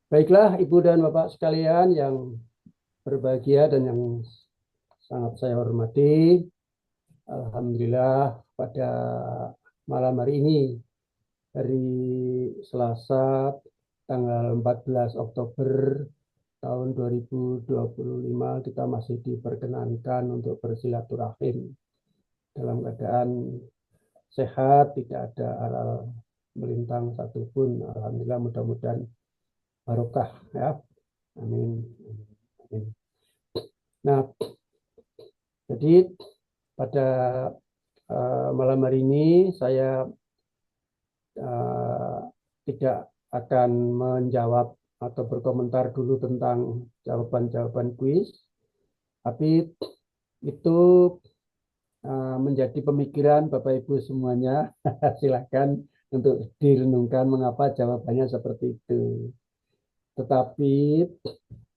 Baiklah, Ibu dan Bapak sekalian yang berbahagia dan yang sangat saya hormati. Alhamdulillah pada malam hari ini, hari Selasa, tanggal 14 Oktober tahun 2025, kita masih diperkenankan untuk bersilaturahim dalam keadaan sehat, tidak ada aral melintang satupun. Alhamdulillah, mudah-mudahan barokah ya. Amin. Amin. Nah, jadi pada malam hari ini saya uh, tidak akan menjawab atau berkomentar dulu tentang jawaban-jawaban kuis, tapi itu menjadi pemikiran Bapak Ibu semuanya. Silakan untuk direnungkan mengapa jawabannya seperti itu. Tetapi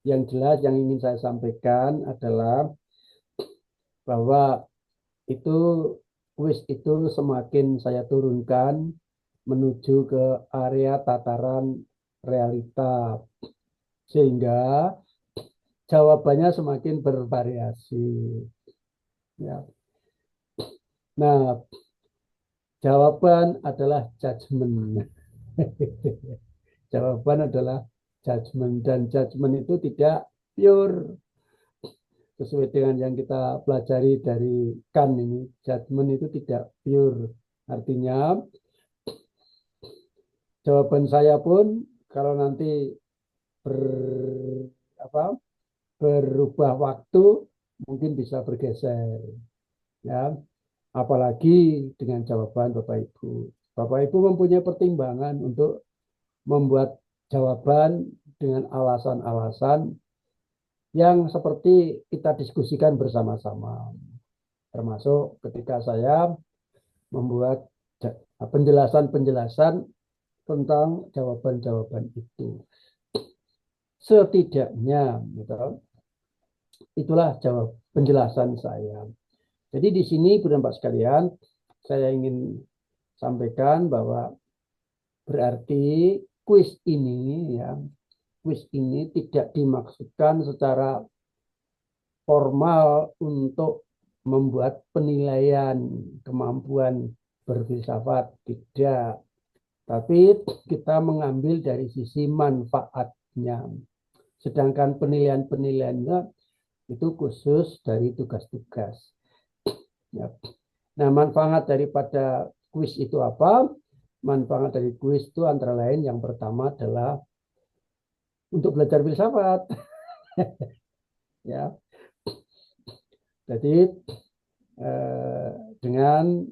yang jelas yang ingin saya sampaikan adalah bahwa itu kuis itu semakin saya turunkan menuju ke area tataran realita sehingga jawabannya semakin bervariasi ya. Nah, jawaban adalah judgement. Jawaban adalah judgement dan judgement itu tidak pure sesuai dengan yang kita pelajari dari Kant ini. Judgement itu tidak pure. Artinya jawaban saya pun kalau nanti ber, apa, berubah waktu mungkin bisa bergeser ya, apalagi dengan jawaban Bapak Ibu. Bapak Ibu mempunyai pertimbangan untuk membuat jawaban dengan alasan-alasan yang seperti kita diskusikan bersama-sama, termasuk ketika saya membuat penjelasan-penjelasan tentang jawaban-jawaban itu. Setidaknya gitu, itulah jawab penjelasan saya. Jadi di sini Bu dan Pak sekalian, saya ingin sampaikan bahwa berarti kuis ini ya, kuis ini tidak dimaksudkan secara formal untuk membuat penilaian kemampuan berfilsafat, tidak. Tapi kita mengambil dari sisi manfaatnya. Sedangkan penilaian-penilaiannya itu khusus dari tugas-tugas. Ya. Nah, manfaat daripada kuis itu apa? Manfaat dari kuis itu antara lain yang pertama adalah untuk belajar filsafat. Ya, jadi eh, dengan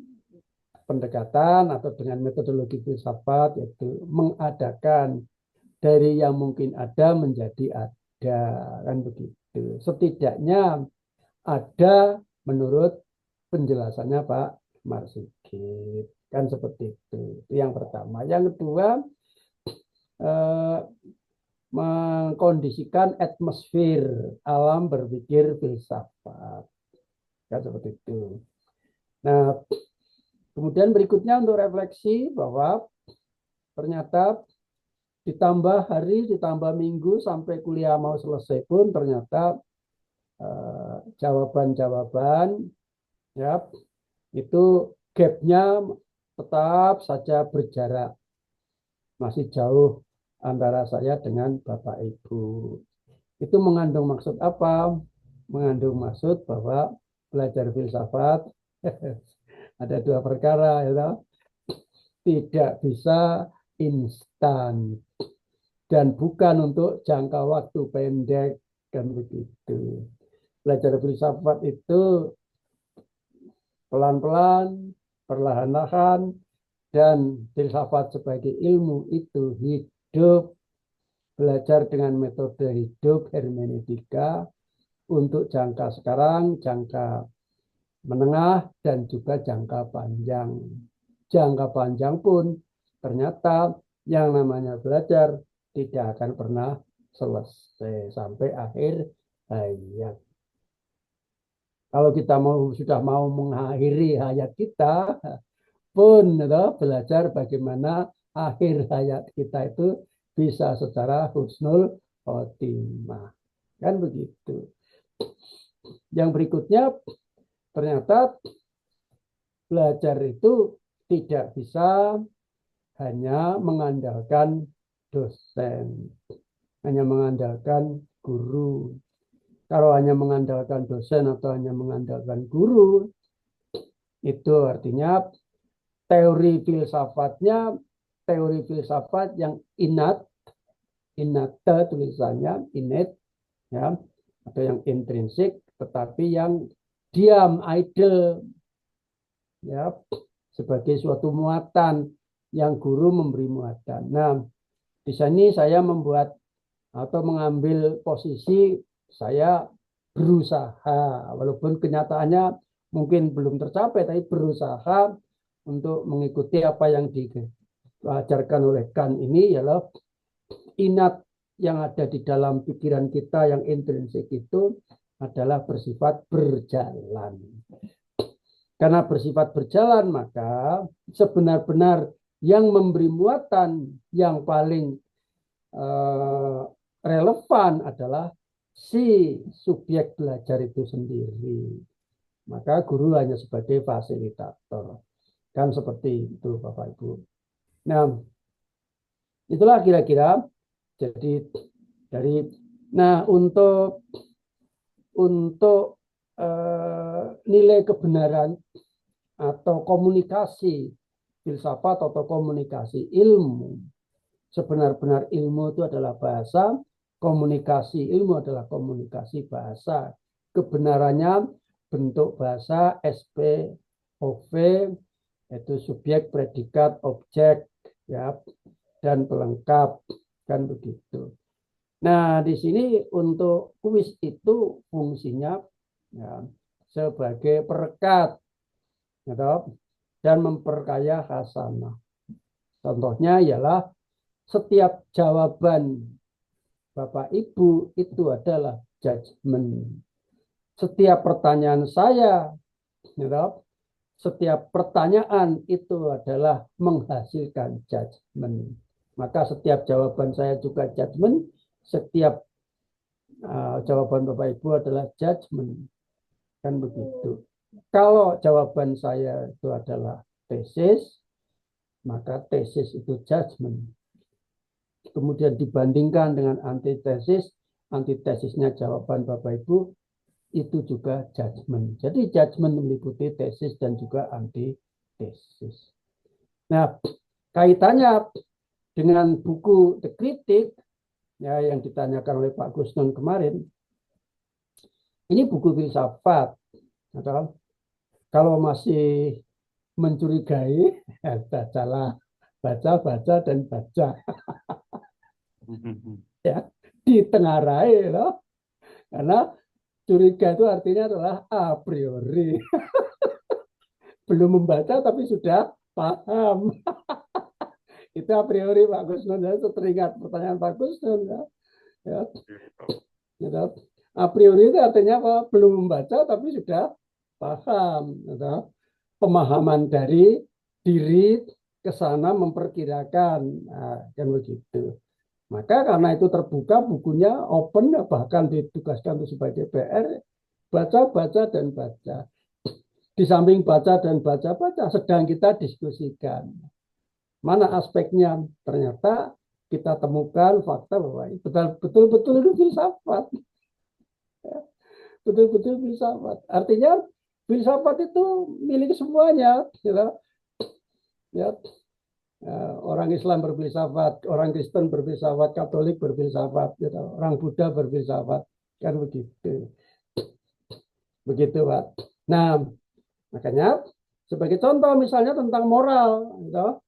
pendekatan atau dengan metodologi filsafat yaitu mengadakan dari yang mungkin ada menjadi ada, kan begitu. Setidaknya ada menurut penjelasannya Pak Marsigit, kan seperti itu. Itu yang pertama. Yang kedua, eh, mengkondisikan atmosfer alam berpikir filsafat, kan seperti itu. Nah, kemudian berikutnya untuk refleksi bahwa ternyata ditambah hari, ditambah minggu sampai kuliah mau selesai pun ternyata jawaban-jawaban ya itu gapnya tetap saja berjarak, masih jauh antara saya dengan Bapak Ibu. Itu mengandung maksud apa? Mengandung maksud bahwa belajar filsafat ada dua perkara, ya, tidak bisa instan dan bukan untuk jangka waktu pendek, kan begitu. Belajar filsafat itu pelan-pelan, perlahan-lahan, dan filsafat sebagai ilmu itu hidup, belajar dengan metode hidup hermeneutika untuk jangka sekarang, jangka menengah, dan juga jangka panjang. Jangka panjang pun ternyata yang namanya belajar tidak akan pernah selesai sampai akhir hayat. Kalau kita sudah mau mengakhiri hayat kita pun belajar bagaimana akhir hayat kita itu bisa secara husnul khotimah. Kan begitu. Yang berikutnya, ternyata belajar itu tidak bisa hanya mengandalkan dosen, hanya mengandalkan guru. Kalau hanya mengandalkan dosen atau hanya mengandalkan guru, itu artinya teori filsafat yang innate tulisannya, innate, ya, atau yang intrinsik, tetapi yang diam, idle, ya, sebagai suatu muatan yang guru memberi muatan. Nah, di sini saya membuat atau mengambil posisi saya berusaha, walaupun kenyataannya mungkin belum tercapai, tapi berusaha untuk mengikuti apa yang diajarkan oleh Kant ini, ialah inat yang ada di dalam pikiran kita yang intrinsik itu adalah bersifat berjalan. Karena bersifat berjalan, maka sebenar-benar yang memberi muatan yang paling relevan adalah si subjek belajar itu sendiri. Maka guru hanya sebagai fasilitator. Kan seperti itu Bapak Ibu. Nah, itulah kira-kira jadi untuk nilai kebenaran atau komunikasi filsafat atau komunikasi ilmu, sebenar-benar ilmu itu adalah bahasa, komunikasi ilmu adalah komunikasi bahasa. Kebenarannya bentuk bahasa SPOV, yaitu subjek, predikat, objek, ya, dan pelengkap, kan begitu. Nah, di sini untuk kuis itu fungsinya, ya, sebagai perekat, ya, dan memperkaya khasanah. Contohnya ialah setiap jawaban Bapak Ibu itu adalah judgement. Setiap pertanyaan saya, ya, setiap pertanyaan itu adalah menghasilkan judgement. Maka setiap jawaban saya juga judgement. Setiap jawaban Bapak Ibu adalah judgement. Kan begitu. Kalau jawaban saya itu adalah tesis, maka tesis itu judgement. Kemudian dibandingkan dengan antitesis, antitesisnya jawaban Bapak Ibu, itu juga judgement. Jadi judgement meliputi tesis dan juga antitesis. Nah, kaitannya dengan buku The Critic, ya, yang ditanyakan oleh Pak Gusnon kemarin, ini buku filsafat. Atau kalau masih mencurigai, bacalah, baca dan baca. Ya, ditengarai loh. Karena curiga itu artinya adalah a priori. Belum membaca tapi sudah paham. Itu a priori Pak Gusnon. Ya, teringat pertanyaan Pak Gusnon. Ya. Ya. Ya. A priori itu artinya apa? Belum membaca tapi sudah paham. Ya. Pemahaman dari diri ke sana memperkirakan. Nah, kan begitu. Maka karena itu terbuka, bukunya open, bahkan ditugaskan sebagai PR, baca dan baca. Di samping baca dan baca, sedang kita diskusikan. Mana aspeknya? Ternyata kita temukan fakta bahwa betul-betul itu filsafat. Betul-betul filsafat. Artinya filsafat itu milik semuanya. Ya. Orang Islam berfilsafat, orang Kristen berfilsafat, Katolik berfilsafat, gitu. Orang Buddha berfilsafat, kan begitu. Begitu, Pak. Nah, makanya sebagai contoh misalnya tentang moral, gitu.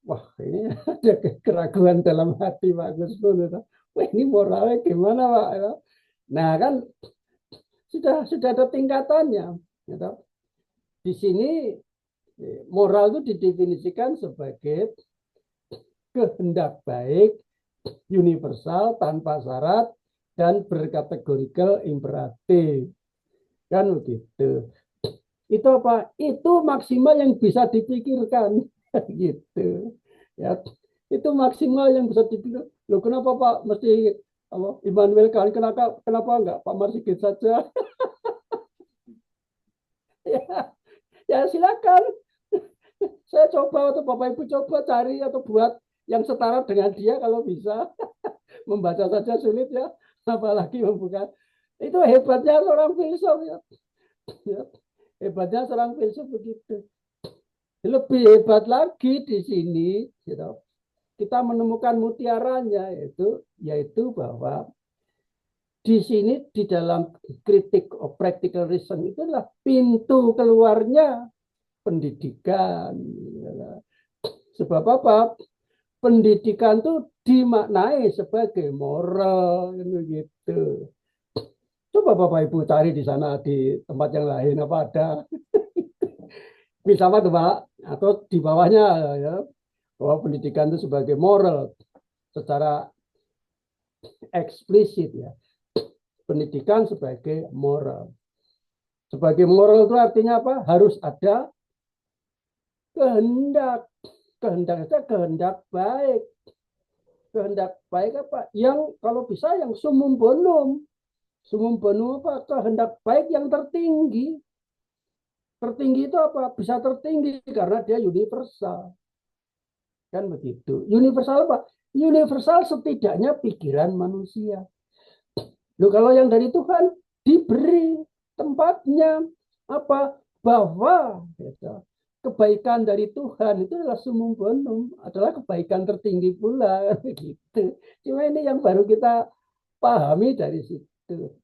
Wah, ini ada keraguan dalam hati Pak Gusnon, gitu. Wah, ini moralnya gimana, Pak? Gitu. Nah, kan sudah ada tingkatannya, gitu. Di sini moral itu didefinisikan sebagai kehendak baik, universal, tanpa syarat, dan berkategorikal imperatif. Kan begitu. Itu apa? Itu maksimal yang bisa dipikirkan. Gitu. Ya, itu maksimal yang bisa dipikirkan. Loh, kenapa Pak mesti Immanuel Kant, kenapa enggak Pak Marsikit saja? Ya, ya silakan. Saya coba atau Bapak Ibu coba cari atau buat yang setara dengan dia kalau bisa. Membaca saja sulit ya, apalagi membuka. Itu hebatnya seorang filsuf ya. Ya. Hebatnya seorang filsuf begitu. Lebih hebat lagi di sini, gitu, kita menemukan mutiaranya yaitu bahwa di sini di dalam kritik of practical reason itu adalah pintu keluarnya pendidikan. Sebab apa? Pendidikan itu dimaknai sebagai moral gitu. Coba Bapak Ibu cari di sana di tempat yang lain apa ada. Sama tuh Pak, atau di bawahnya ya, bahwa pendidikan itu sebagai moral secara eksplisit ya. Pendidikan sebagai moral. Sebagai moral itu artinya apa? Harus ada kehendak. Kehendak itu kehendak baik. Kehendak baik apa? Yang kalau bisa yang sumum bonum. Sumum bonum apa? Kehendak baik yang tertinggi. Tertinggi itu apa? Bisa tertinggi karena dia universal. Kan begitu. Universal apa? Universal setidaknya pikiran manusia. Loh, kalau yang dari Tuhan diberi tempatnya apa? Bahwa gitu, kebaikan dari Tuhan itu adalah sumum bonum, adalah kebaikan tertinggi pula gitu. Cuma ini yang baru kita pahami dari situ.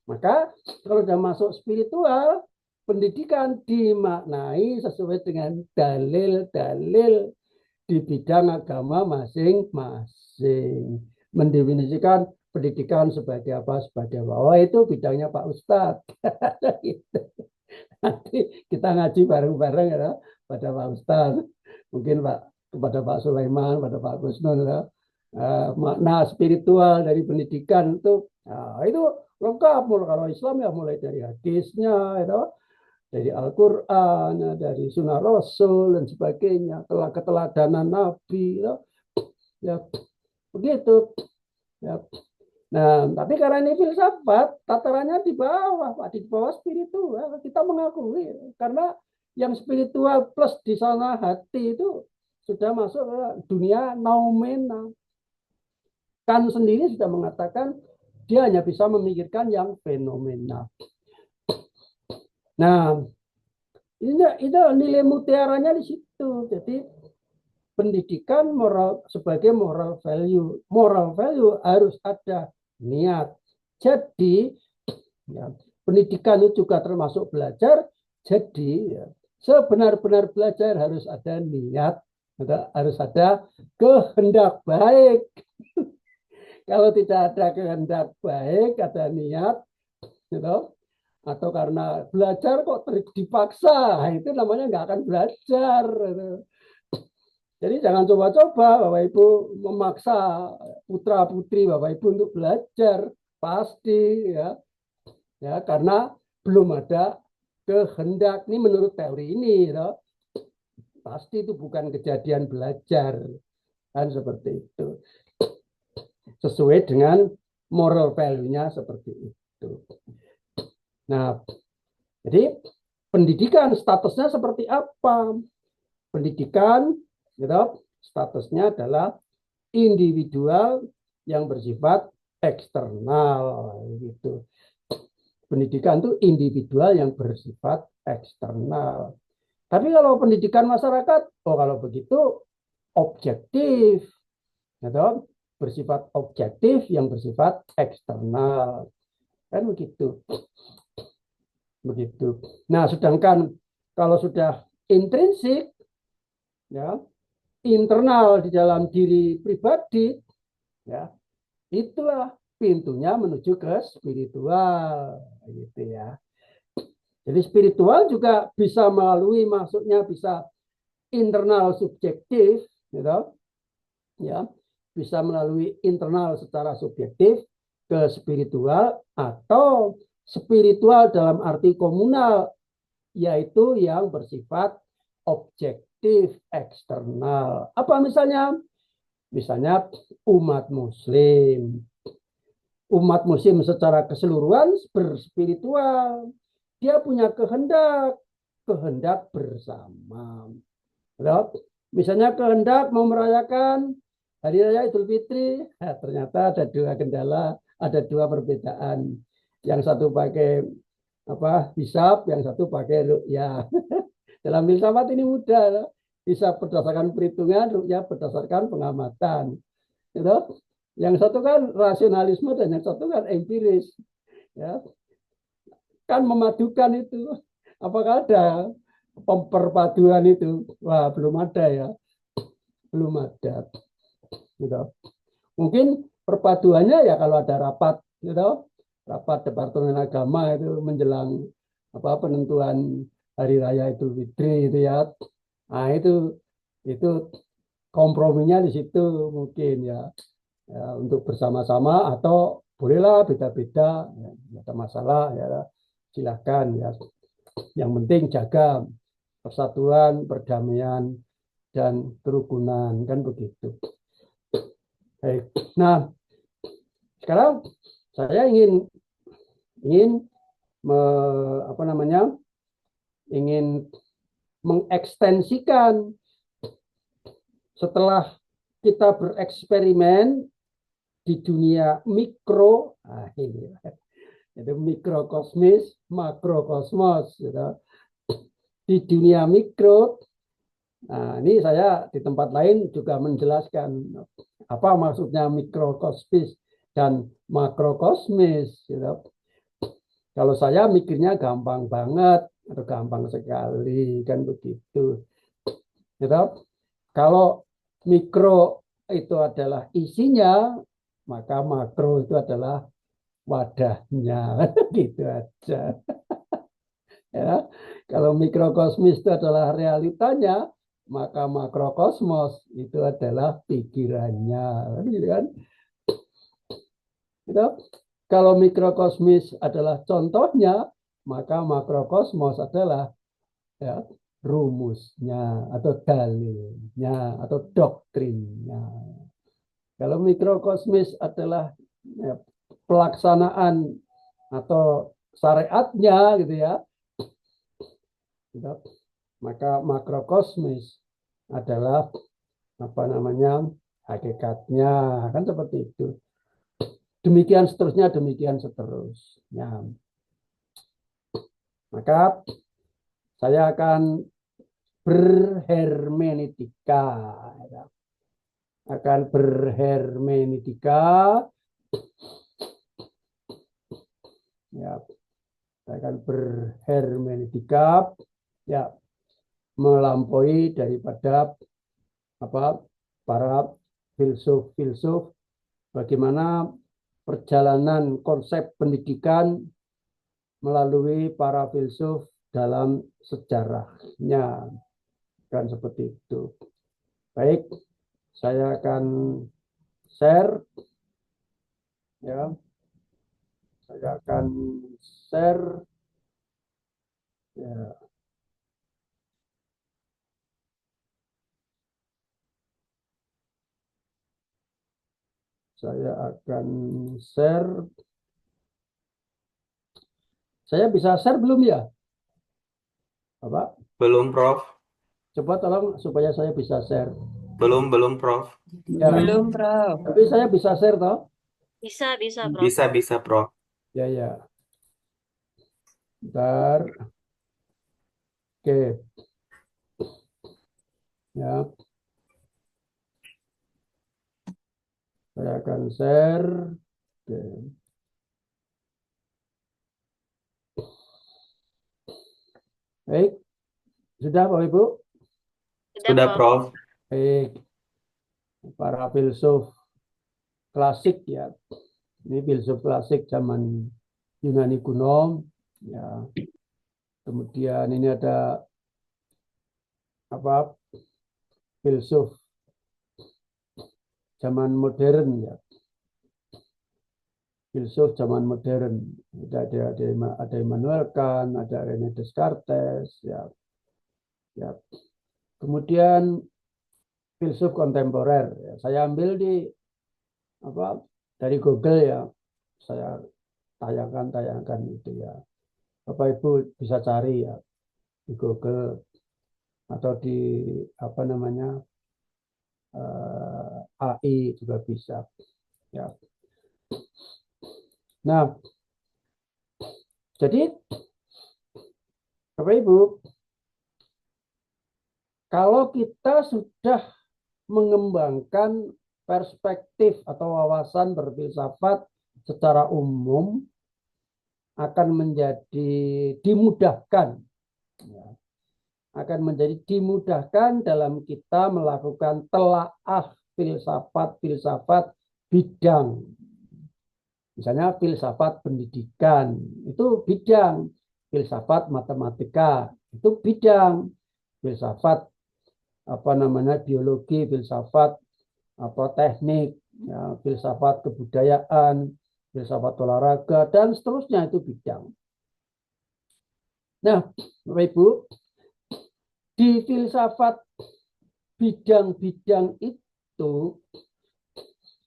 Maka kalau sudah masuk spiritual, pendidikan dimaknai sesuai dengan dalil-dalil di bidang agama masing-masing. Mendefinisikan pendidikan sebagai apa? Sebagai bahwa itu bidangnya Pak Ustadz. Nanti kita ngaji bareng-bareng ya pada Pak Ustadz. Mungkin kepada Pak Sulaiman, pada Pak Gusnul ya. Makna spiritual dari pendidikan itu lengkap. Kalau Islam ya mulai dari hadisnya, dari Al-Quran, dari Sunnah Rasul dan sebagainya, keteladanan Nabi, ya begitu. Ya. Nah, tapi karena ini filsafat, tatarannya di bawah, Pak, di bawah spiritual. Kita mengakui karena yang spiritual plus di sana hati itu sudah masuk ke dunia noumena. Kant sendiri sudah mengatakan dia hanya bisa memikirkan yang fenomena. Nah, itu nilai mutiaranya di situ. Jadi pendidikan moral sebagai moral value. Moral value harus ada niat. Jadi ya, pendidikan itu juga termasuk belajar. Jadi ya, sebenar-benar belajar harus ada niat, harus ada kehendak baik. Kalau tidak ada kehendak baik, ada niat, gitu, atau karena belajar kok dipaksa, itu namanya nggak akan belajar. Gitu. Jadi jangan coba-coba Bapak Ibu memaksa putra putri Bapak Ibu untuk belajar, pasti ya karena belum ada kehendak. Ini menurut teori ini, ya. Pasti itu bukan kejadian belajar, kan seperti itu. Sesuai dengan moral value-nya seperti itu. Nah, jadi pendidikan statusnya seperti apa? Pendidikan gitu, statusnya adalah individual yang bersifat eksternal gitu. Pendidikan itu individual yang bersifat eksternal. Tapi kalau pendidikan masyarakat, kalau begitu objektif, gitu, bersifat objektif yang bersifat eksternal, kan begitu. Begitu. Nah, sedangkan kalau sudah intrinsik, ya, internal di dalam diri pribadi, ya, itulah pintunya menuju ke spiritual, gitu ya. Jadi spiritual juga bisa melalui masuknya bisa internal subjektif, gitu, ya, bisa melalui internal secara subjektif ke spiritual atau spiritual dalam arti komunal, yaitu yang bersifat objektif eksternal. Apa misalnya? Misalnya umat Muslim. Umat Muslim secara keseluruhan berspiritual. Dia punya kehendak bersama. Misalnya kehendak mau merayakan Hari Raya Idul Fitri, ternyata ada dua kendala, ada dua perbedaan. Yang satu pakai hisab, yang satu pakai ru'yah. Dalam filsafat ini mudah, bisa berdasarkan perhitungan, ru'yah berdasarkan pengamatan. Gitu. Yang satu kan rasionalisme dan yang satu kan empiris. Ya. Kan memadukan itu. Apakah ada perpaduan itu? Wah, belum ada ya. Belum ada. Gitu. Mungkin perpaduannya ya kalau ada rapat, gitu, rapat Departemen Agama itu menjelang penentuan Hari Raya Idul Fitri itu ya. Nah itu komprominya di situ mungkin ya, untuk bersama-sama atau bolehlah beda-beda, ya, tidak ada masalah ya, silahkan ya. Yang penting jaga persatuan, perdamaian dan kerukunan kan begitu. Baik. Nah, sekarang saya ingin ingin mengekstensikan setelah kita bereksperimen di dunia mikro, ini itu mikrokosmis, makrokosmos, gitu. Di dunia mikro. Nah, ini saya di tempat lain juga menjelaskan apa maksudnya mikrokosmis dan makrokosmis. Gitu. Kalau saya mikirnya gampang banget atau gampang sekali kan begitu. Gitu. Kalau mikro itu adalah isinya, maka makro itu adalah wadahnya. Gitu aja. Ya. Kalau mikrokosmis itu adalah realitanya, maka makrokosmos itu adalah pikirannya. Gitu kan? Gitu. Kalau mikrokosmis adalah contohnya, maka makrokosmos adalah ya, rumusnya atau dalilnya atau doktrinnya. Kalau mikrokosmis adalah ya, pelaksanaan atau syariatnya gitu ya, maka makrokosmis adalah hakikatnya, kan seperti itu. Demikian seterusnya, demikian seterusnya. Maka saya akan berhermeneutika. Akan berhermeneutika. Ya, saya akan berhermeneutika. Ya, melampaui daripada para filsuf-filsuf, bagaimana perjalanan konsep pendidikan melalui para filsuf dalam sejarahnya, kan seperti itu. Baik, saya akan share ya. Saya akan share ya. Saya akan share. Saya bisa share belum ya? Bapak? Belum, Prof. Coba tolong supaya saya bisa share. Belum, Prof. Ya. Belum, Prof. Tapi saya bisa share toh? Bisa, Prof. Bisa, Prof. Ya. Bentar. Oke. Ya. Saya akan share. Oke. Baik. Sudah Bapak Ibu? Sudah, Prof. Baik. Para filsuf klasik ya. Ini filsuf klasik zaman Yunani kuno ya. Kemudian ini ada filsuf zaman modern ya. Filsuf zaman modern. Ada Immanuel Kant, ada René Descartes ya. Ya. Kemudian filsuf kontemporer. Saya ambil dari Google ya. Saya tayangkan itu ya. Bapak Ibu bisa cari ya di Google atau di AI juga bisa ya. Nah, jadi Bapak Ibu, kalau kita sudah mengembangkan perspektif atau wawasan berfilsafat secara umum, akan menjadi dimudahkan dalam kita melakukan telaah filsafat bidang. Misalnya filsafat pendidikan itu bidang, filsafat matematika itu bidang, filsafat biologi, filsafat teknik, ya, filsafat kebudayaan, filsafat olahraga dan seterusnya itu bidang. Nah, Bapak Ibu, di filsafat bidang-bidang itu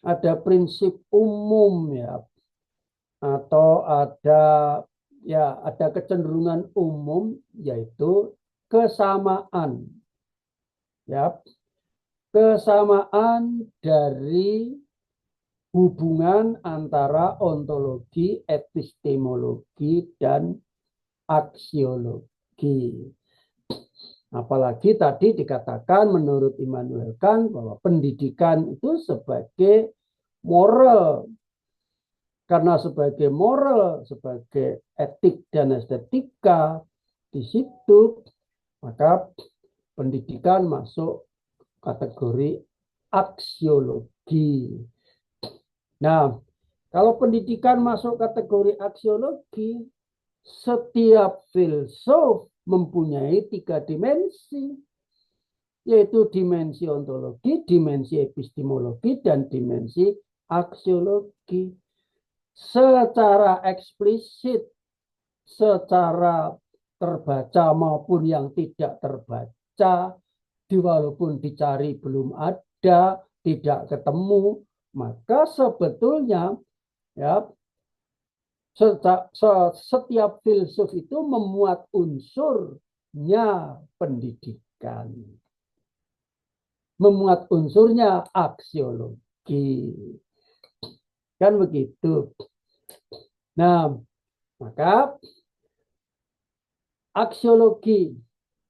ada prinsip umum ya, atau ada kecenderungan umum, yaitu kesamaan. Ya, kesamaan dari hubungan antara ontologi, epistemologi, dan aksiologi. Apalagi tadi dikatakan menurut Immanuel Kant bahwa pendidikan itu sebagai moral. Karena sebagai moral, sebagai etik dan estetika, di situ maka pendidikan masuk kategori aksiologi. Nah, kalau pendidikan masuk kategori aksiologi, setiap filsuf mempunyai 3 dimensi, yaitu dimensi ontologi, dimensi epistemologi, dan dimensi aksiologi. Secara eksplisit, secara terbaca maupun yang tidak terbaca, walaupun dicari belum ada, tidak ketemu, maka sebetulnya ya setiap filsuf itu memuat unsurnya pendidikan, memuat unsurnya aksiologi. Kan begitu. Nah, maka aksiologi,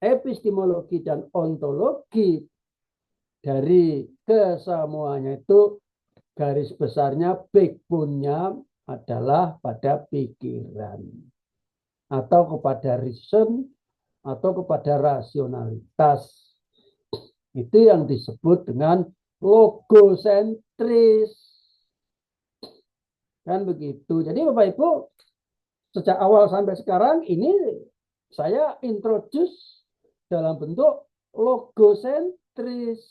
epistemologi, dan ontologi dari kesemuanya itu garis besarnya, backbone-nya adalah pada pikiran atau kepada reason atau kepada rasionalitas. Itu yang disebut dengan logosentris. Kan begitu. Jadi Bapak Ibu, sejak awal sampai sekarang ini saya introduce dalam bentuk logosentris.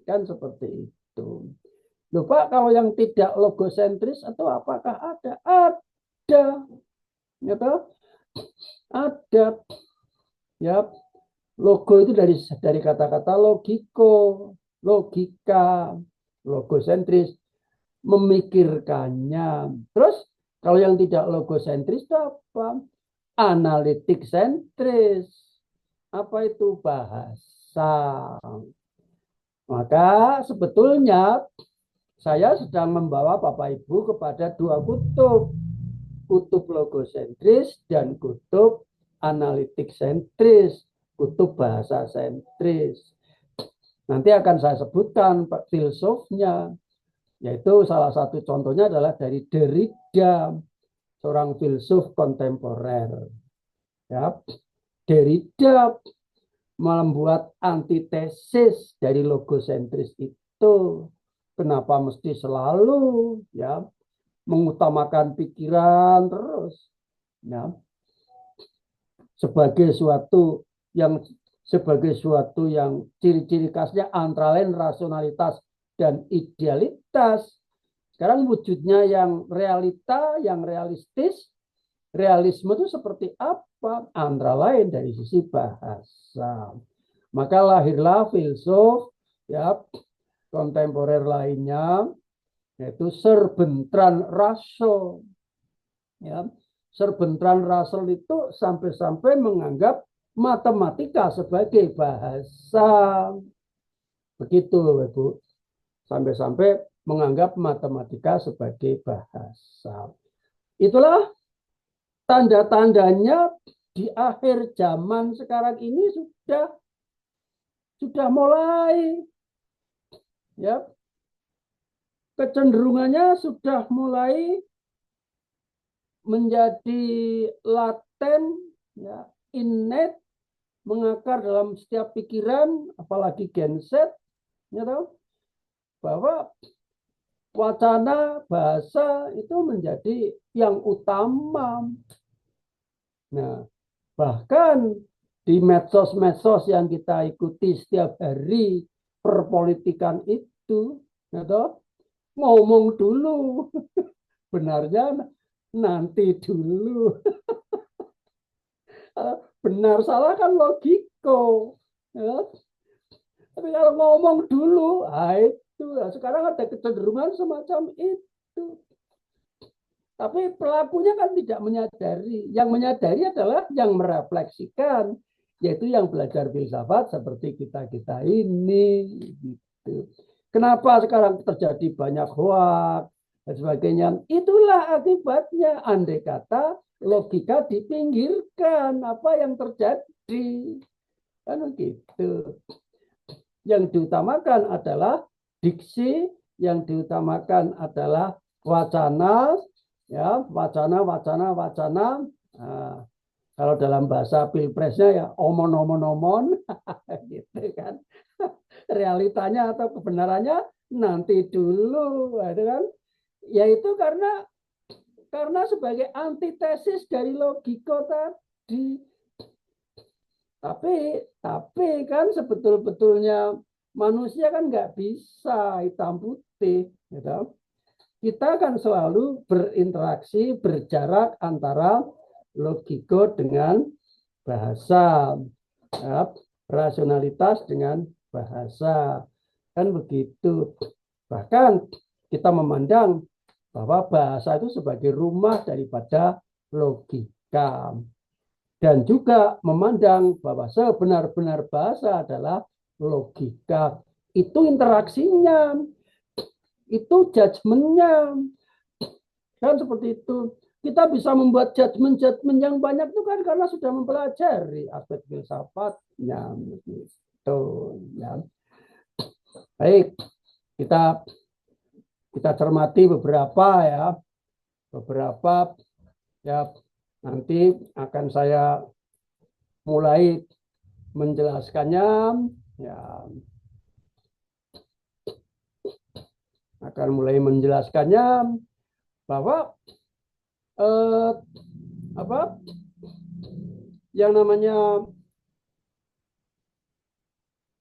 Kan seperti itu. Loh Pak, kalau yang tidak logosentris atau apakah ada? Ada. Ya, ada. Ya, logo itu dari kata-kata logiko, logika, logosentris, memikirkannya. Terus kalau yang tidak logosentris itu apa? Analitik sentris. Apa itu? Bahasa. Maka sebetulnya saya sedang membawa Bapak Ibu kepada 2 kutub. Kutub logosentris dan kutub analitik sentris. Kutub bahasa sentris. Nanti akan saya sebutkan filsufnya. Yaitu salah satu contohnya adalah dari Derrida, seorang filsuf kontemporer. Ya, Derrida membuat antitesis dari logosentris itu. Kenapa mesti selalu ya mengutamakan pikiran terus? Ya, sebagai suatu yang ciri-ciri khasnya antara lain rasionalitas dan idealitas. Sekarang wujudnya yang realita, yang realistis. Realisme itu seperti apa? Antara lain dari sisi bahasa. Maka lahirlah filsuf ya kontemporer lainnya, yaitu Sir Bertrand Russell. Ya, Sir Bertrand Russell itu sampai-sampai menganggap matematika sebagai bahasa. Begitu, Ibu. Sampai-sampai menganggap matematika sebagai bahasa. Itulah tanda-tandanya di akhir zaman sekarang ini sudah mulai, ya, kecenderungannya sudah mulai menjadi laten, ya, innate, mengakar dalam setiap pikiran, apalagi Gen Z, ya, tahu, bahwa wacana bahasa itu menjadi yang utama. Nah, bahkan di medsos-medsos yang kita ikuti setiap hari perpolitikan itu, ya toh, ngomong dulu, benarnya nanti dulu. Benar salah kan logiko, ya. Tapi kalau ngomong dulu, itu sekarang ada kecenderungan semacam itu. Tapi pelakunya kan tidak menyadari. Yang menyadari adalah yang merefleksikan, yaitu yang belajar filsafat seperti kita-kita ini. Gitu. Kenapa sekarang terjadi banyak hoax dan sebagainya? Itulah akibatnya. Andai kata logika dipinggirkan, apa yang terjadi? Kan begitu. Yang diutamakan adalah diksi, yang diutamakan adalah wacana, ya, wacana. Nah, kalau dalam bahasa pilpresnya ya omon, gitu kan. Realitanya atau kebenarannya nanti dulu, itu kan. Yaitu karena sebagai antitesis dari logika tadi. Tapi kan sebetul-betulnya manusia kan nggak bisa hitam putih, gitu. Kita kan selalu berinteraksi, berjarak antara logika dengan bahasa, ya, rasionalitas dengan bahasa, kan begitu. Bahkan kita memandang bahwa bahasa itu sebagai rumah daripada logika. Dan juga memandang bahwa sebenar-benar bahasa adalah logika. Itu interaksinya, itu judgement-nya. Kan seperti itu. Kita bisa membuat judgement yang banyak itu kan karena sudah mempelajari aspek filsafatnya. Gitu, ya. Baik, kita cermati beberapa ya. Nanti akan saya mulai menjelaskannya, ya. Akan mulai menjelaskannya bahwa yang namanya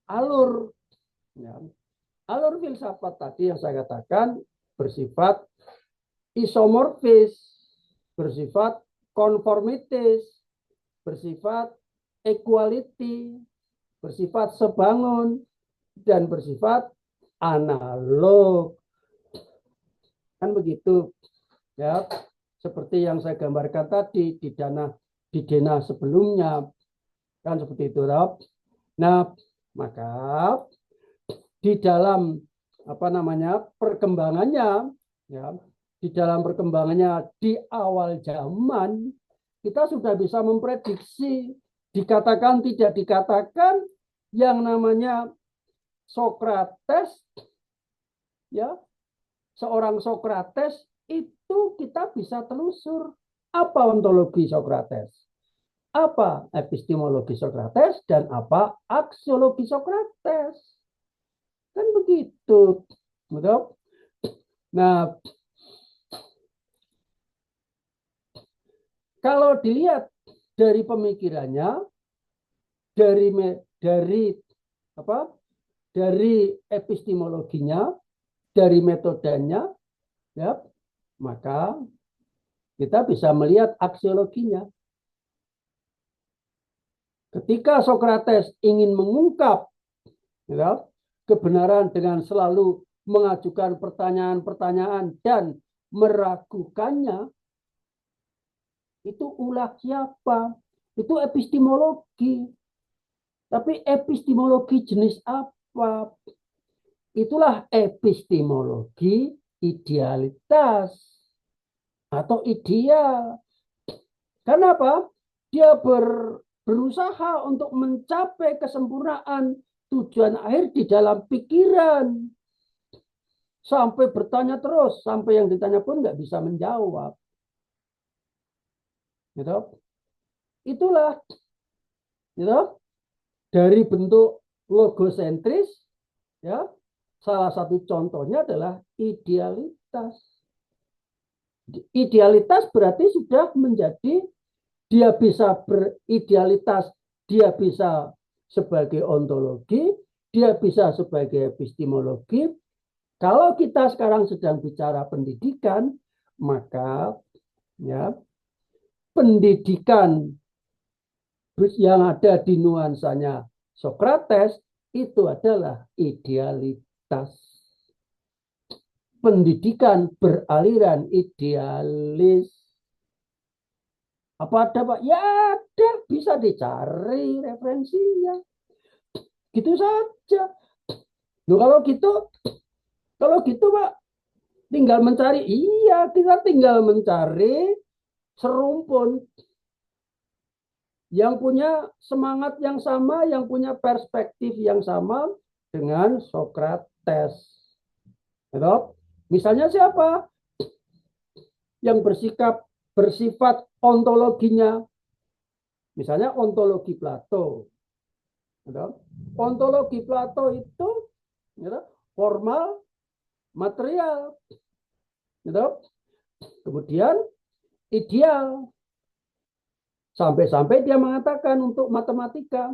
alur, ya, alur filsafat tadi yang saya katakan bersifat isomorfis, bersifat konformitis, bersifat equality, bersifat sebangun, dan bersifat analog. Kan begitu, ya. Seperti yang saya gambarkan tadi di Dena sebelumnya, kan seperti itu, Rob. Nah, maka di dalam perkembangannya, ya, di dalam perkembangannya di awal zaman, kita sudah bisa memprediksi, dikatakan tidak dikatakan, yang namanya Sokrates, ya, seorang Sokrates itu kita bisa telusur apa ontologi Sokrates, apa epistemologi Sokrates, dan apa aksiologi Sokrates. Kan begitu, betul? Nah, kalau dilihat dari pemikirannya, dari epistemologinya, dari metodenya, ya, maka kita bisa melihat aksiologinya. Ketika Sokrates ingin mengungkap, ya, kebenaran dengan selalu mengajukan pertanyaan-pertanyaan dan meragukannya, itu ulah siapa? Itu epistemologi. Tapi epistemologi jenis apa? Itulah epistemologi idealitas atau ideal. Kenapa? Dia berusaha untuk mencapai kesempurnaan tujuan akhir di dalam pikiran. Sampai bertanya terus, sampai yang ditanya pun nggak bisa menjawab. Gitu. Itulah, gitu. Dari bentuk logosentris, ya, salah satu contohnya adalah idealitas. Idealitas berarti sudah menjadi, dia bisa beridealitas, dia bisa sebagai ontologi, dia bisa sebagai epistemologi. Kalau kita sekarang sedang bicara pendidikan, maka ya pendidikan yang ada di nuansanya Sokrates itu adalah idealitas. Pendidikan beraliran idealis. Apa ada, Pak? Ya ada, bisa dicari referensinya. Gitu saja. Loh, kalau gitu Pak, tinggal mencari. Iya, kita tinggal mencari serumpun yang punya semangat yang sama, yang punya perspektif yang sama dengan Sokrates. Gitu? Misalnya siapa yang bersifat ontologinya? Misalnya ontologi Plato. Gitu? Ontologi Plato itu gitu, formal, material. Gitu? Kemudian ideal. Sampai-sampai dia mengatakan untuk matematika,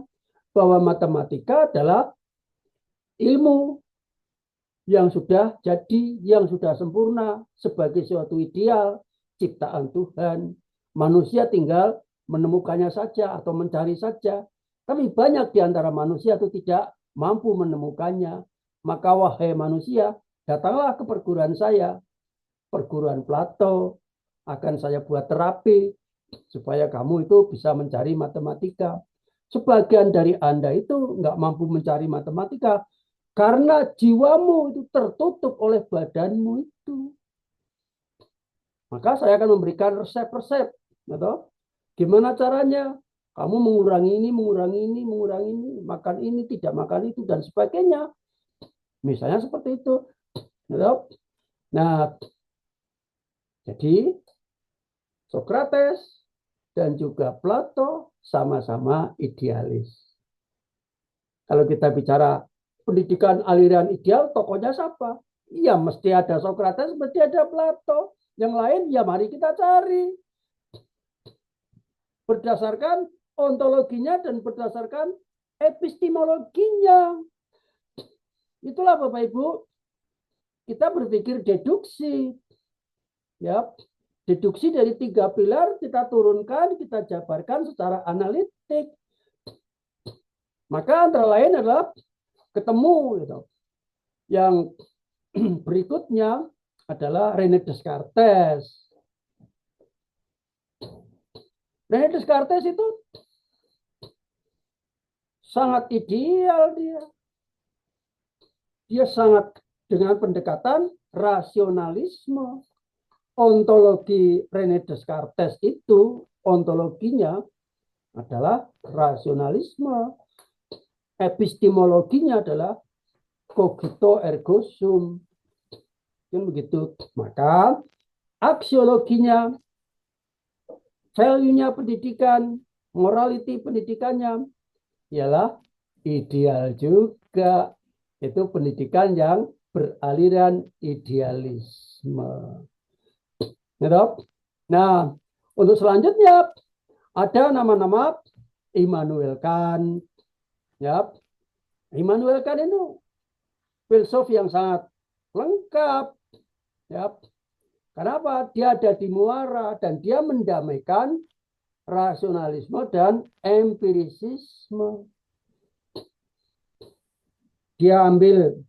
bahwa matematika adalah ilmu yang sudah jadi, yang sudah sempurna sebagai suatu ideal ciptaan Tuhan. Manusia tinggal menemukannya saja atau mencari saja. Tapi banyak di antara manusia itu tidak mampu menemukannya. Maka wahai manusia, datanglah ke perguruan saya, perguruan Plato, akan saya buat terapi, supaya kamu itu bisa mencari matematika. Sebagian dari Anda itu nggak mampu mencari matematika karena jiwamu itu tertutup oleh badanmu itu. Maka saya akan memberikan resep-resep. Gitu? Gimana caranya? Kamu mengurangi ini, makan ini, tidak makan itu, dan sebagainya. Misalnya seperti itu. Gitu? Nah, jadi Sokrates dan juga Plato sama-sama idealis. Kalau kita bicara pendidikan aliran ideal, tokohnya siapa? Ya mesti ada Sokrates, mesti ada Plato. Yang lain ya mari kita cari. Berdasarkan ontologinya dan berdasarkan epistemologinya. Itulah Bapak Ibu, kita berpikir deduksi. Ya, deduksi dari 3 pilar kita turunkan, kita jabarkan secara analitik. Maka antara lain adalah ketemu. Gitu. Yang berikutnya adalah René Descartes. René Descartes itu sangat ideal dia. Dia sangat dengan pendekatan rasionalisme. Ontologi René Descartes itu, ontologinya adalah rasionalisme. Epistemologinya adalah cogito ergo sum. Kan begitu. Maka aksiologinya, value-nya pendidikan, morality pendidikannya ialah ideal juga. Itu pendidikan yang beraliran idealisme. Nah, untuk selanjutnya ada nama-nama Immanuel Kant. Ya, Immanuel Kant itu filsuf yang sangat lengkap. Ya, kenapa? Dia ada di muara dan dia mendamaikan rasionalisme dan empirisisme. dia ambil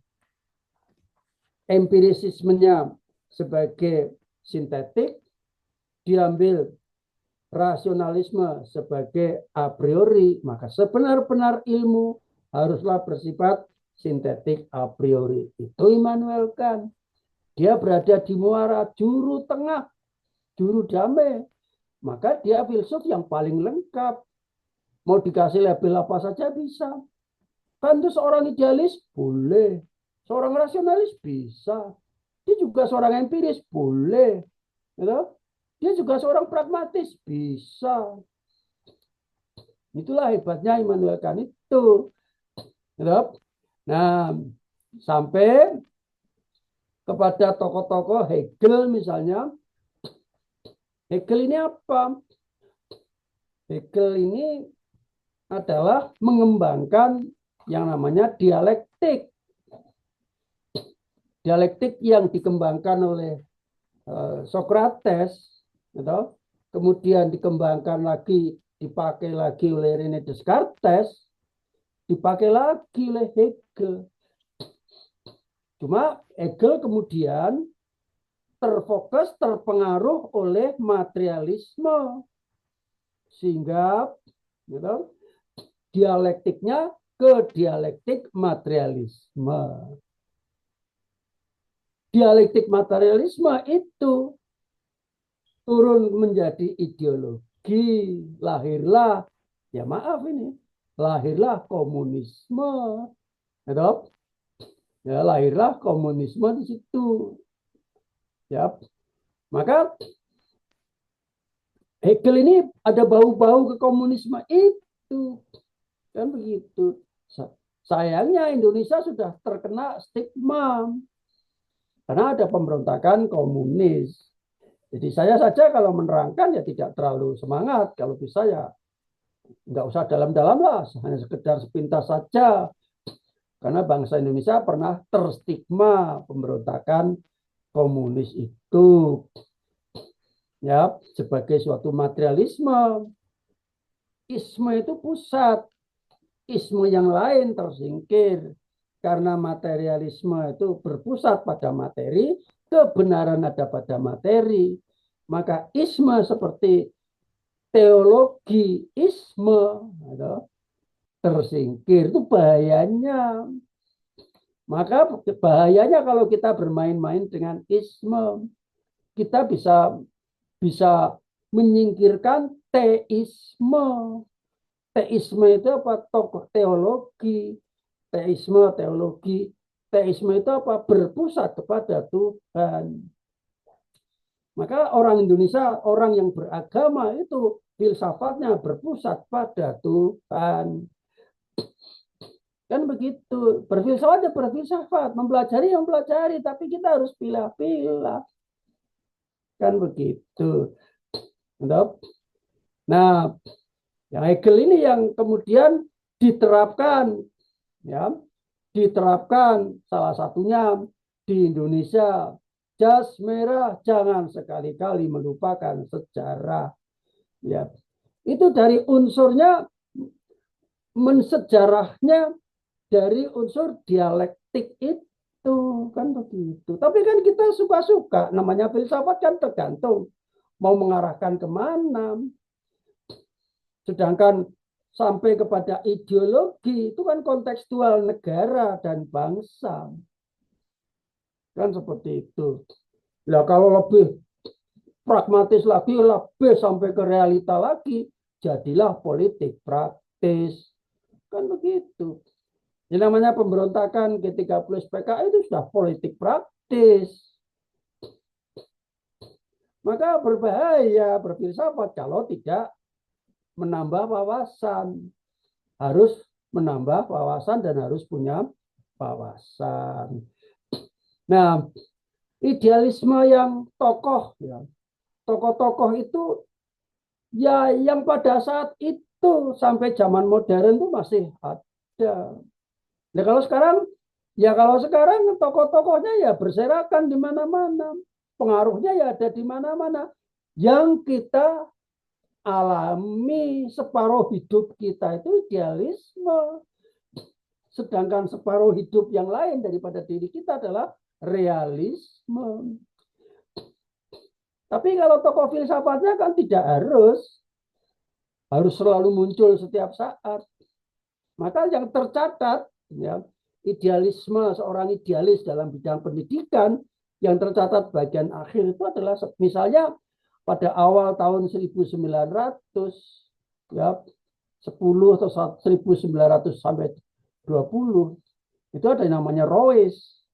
empirisismenya sebagai sintetik, diambil rasionalisme sebagai a priori, maka sebenar-benar ilmu haruslah bersifat sintetik a priori. Itu Immanuel Kant. Dia berada di muara juru tengah, juru damai. Maka dia filsuf yang paling lengkap. Mau dikasih label apa saja bisa. Kan itu seorang idealis? Boleh. Seorang rasionalis? Bisa. Dia juga seorang empiris? Boleh. Gitu? Dia juga seorang pragmatis? Bisa. Itulah hebatnya Immanuel Kant itu. Gitu? Nah, sampai kepada tokoh-tokoh Hegel misalnya. Hegel ini apa? Hegel ini adalah mengembangkan yang namanya dialektik. Dialektik yang dikembangkan oleh Socrates, gitu. Kemudian dikembangkan lagi, dipakai lagi oleh René Descartes, dipakai lagi oleh Hegel. Cuma Hegel kemudian terfokus, terpengaruh oleh materialisme. Sehingga gitu, dialektiknya ke dialektik materialisme. Dialektik materialisme itu turun menjadi ideologi, lahirlah, ya maaf ini, lahirlah komunisme. Gitu? Ya, lahirlah komunisme di situ. Ya. Maka Hegel ini ada bau-bau ke komunisme itu. Kan begitu. Sayangnya Indonesia sudah terkena stigma. Karena ada pemberontakan komunis. Jadi saya saja kalau menerangkan ya tidak terlalu semangat. Kalau bisa ya nggak usah dalam-dalam lah. Hanya sekedar sepintas saja. Karena bangsa Indonesia pernah terstigma pemberontakan komunis itu. Ya, sebagai suatu materialisme. Isme itu pusat. Isme yang lain tersingkir. Karena materialisme itu berpusat pada materi, kebenaran ada pada materi. Maka isme seperti teologi isme tersingkir. Itu bahayanya. Maka bahayanya kalau kita bermain-main dengan isme. Kita bisa menyingkirkan teisme. Teisme itu apa? Tokoh teologi. Teisme itu apa? Berpusat kepada Tuhan. Maka orang Indonesia, orang yang beragama itu filsafatnya berpusat pada Tuhan. Kan begitu. Berfilsafat ya berfilsafat. Mempelajari, tapi kita harus pilih-pilih. Kan begitu. Nah, yang Hegel ini yang kemudian diterapkan, ya, diterapkan salah satunya di Indonesia. Jas merah, jangan sekali-kali melupakan sejarah. Ya, itu dari unsurnya, mensejarahnya dari unsur dialektik itu kan begitu. Tapi kan kita suka-suka, namanya filsafat kan tergantung mau mengarahkan kemana. Sedangkan sampai kepada ideologi itu kan kontekstual negara dan bangsa. Kan seperti itu. Nah, kalau lebih pragmatis lagi, lebih sampai ke realita lagi, jadilah politik praktis. Kan begitu. Yang namanya pemberontakan G30 PKI itu sudah politik praktis. Maka berbahaya berfilsafat kalau tidak menambah wawasan. Harus menambah wawasan dan harus punya wawasan. Nah, idealisme yang tokoh, ya. Tokoh-tokoh itu ya yang pada saat itu sampai zaman modern itu masih ada. Nah, kalau sekarang tokoh-tokohnya ya berserakan di mana-mana. Pengaruhnya ya ada di mana-mana. Yang kita alami separuh hidup kita itu idealisme. sedangkan separuh hidup yang lain daripada diri kita adalah realisme. Tapi kalau tokoh filsafatnya kan tidak harus selalu muncul setiap saat. Maka yang tercatat, ya, idealisme seorang idealis dalam bidang pendidikan yang tercatat bagian akhir itu adalah misalnya pada awal tahun 1900, ya, 10 atau 1900 sampai 20, itu ada yang namanya Royce.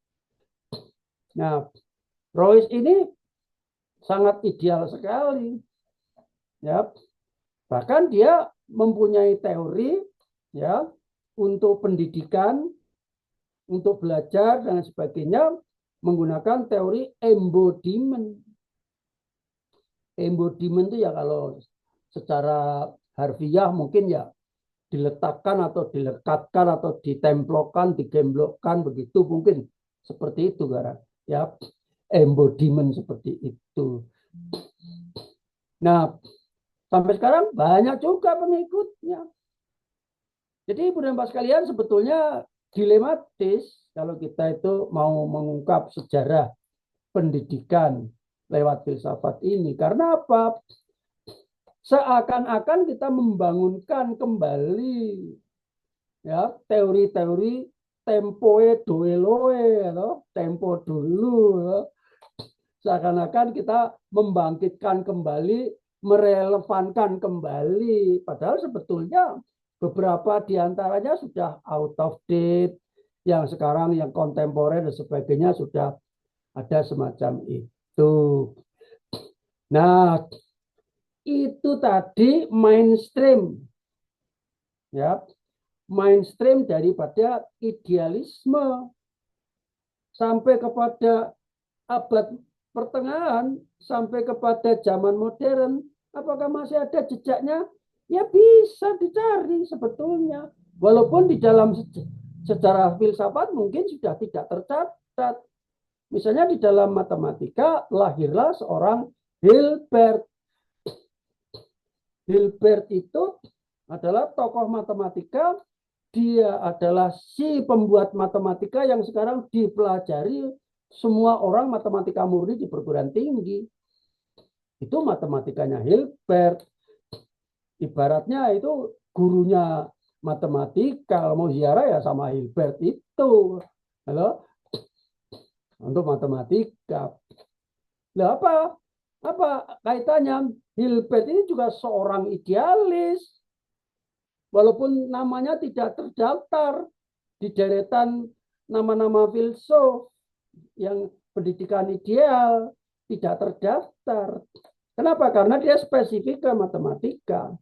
Nah, Royce ini sangat ideal sekali, ya. Bahkan dia mempunyai teori, ya, untuk pendidikan, untuk belajar dan sebagainya menggunakan teori embodiment. Embodiment itu ya kalau secara harfiah mungkin ya diletakkan atau dilekatkan atau ditemplokan, digemblokkan begitu mungkin seperti itu ya, embodiment seperti itu. Nah, sampai sekarang banyak juga pengikutnya. Jadi Ibu dan Bapak sekalian sebetulnya dilematis kalau kita itu mau mengungkap sejarah pendidikan lewat filsafat ini. Karena apa? Seakan-akan kita membangunkan kembali, ya, teori-teori tempoe doeloe, tempo dulu. Ya. Seakan-akan kita membangkitkan kembali, merelevankan kembali. Padahal sebetulnya beberapa diantaranya sudah out of date, yang sekarang yang kontemporer dan sebagainya sudah ada semacam itu. Nah, itu tadi mainstream, ya, mainstream daripada idealisme sampai kepada abad pertengahan, sampai kepada zaman modern. Apakah masih ada jejaknya? Ya bisa dicari sebetulnya. Walaupun di dalam sejarah filsafat mungkin sudah tidak tercatat. Misalnya di dalam matematika lahirlah seorang Hilbert. Hilbert itu adalah tokoh matematika. Dia adalah si pembuat matematika yang sekarang dipelajari semua orang matematika murni di perguruan tinggi. Itu matematikanya Hilbert. Ibaratnya itu gurunya matematika, mau ziarah ya sama Hilbert itu. Halo? Untuk matematika. Lah apa kaitannya? Hilbert ini juga seorang idealis. Walaupun namanya tidak terdaftar di deretan nama-nama filsuf yang pendidikan ideal, tidak terdaftar. Kenapa? Karena dia spesifik ke matematika.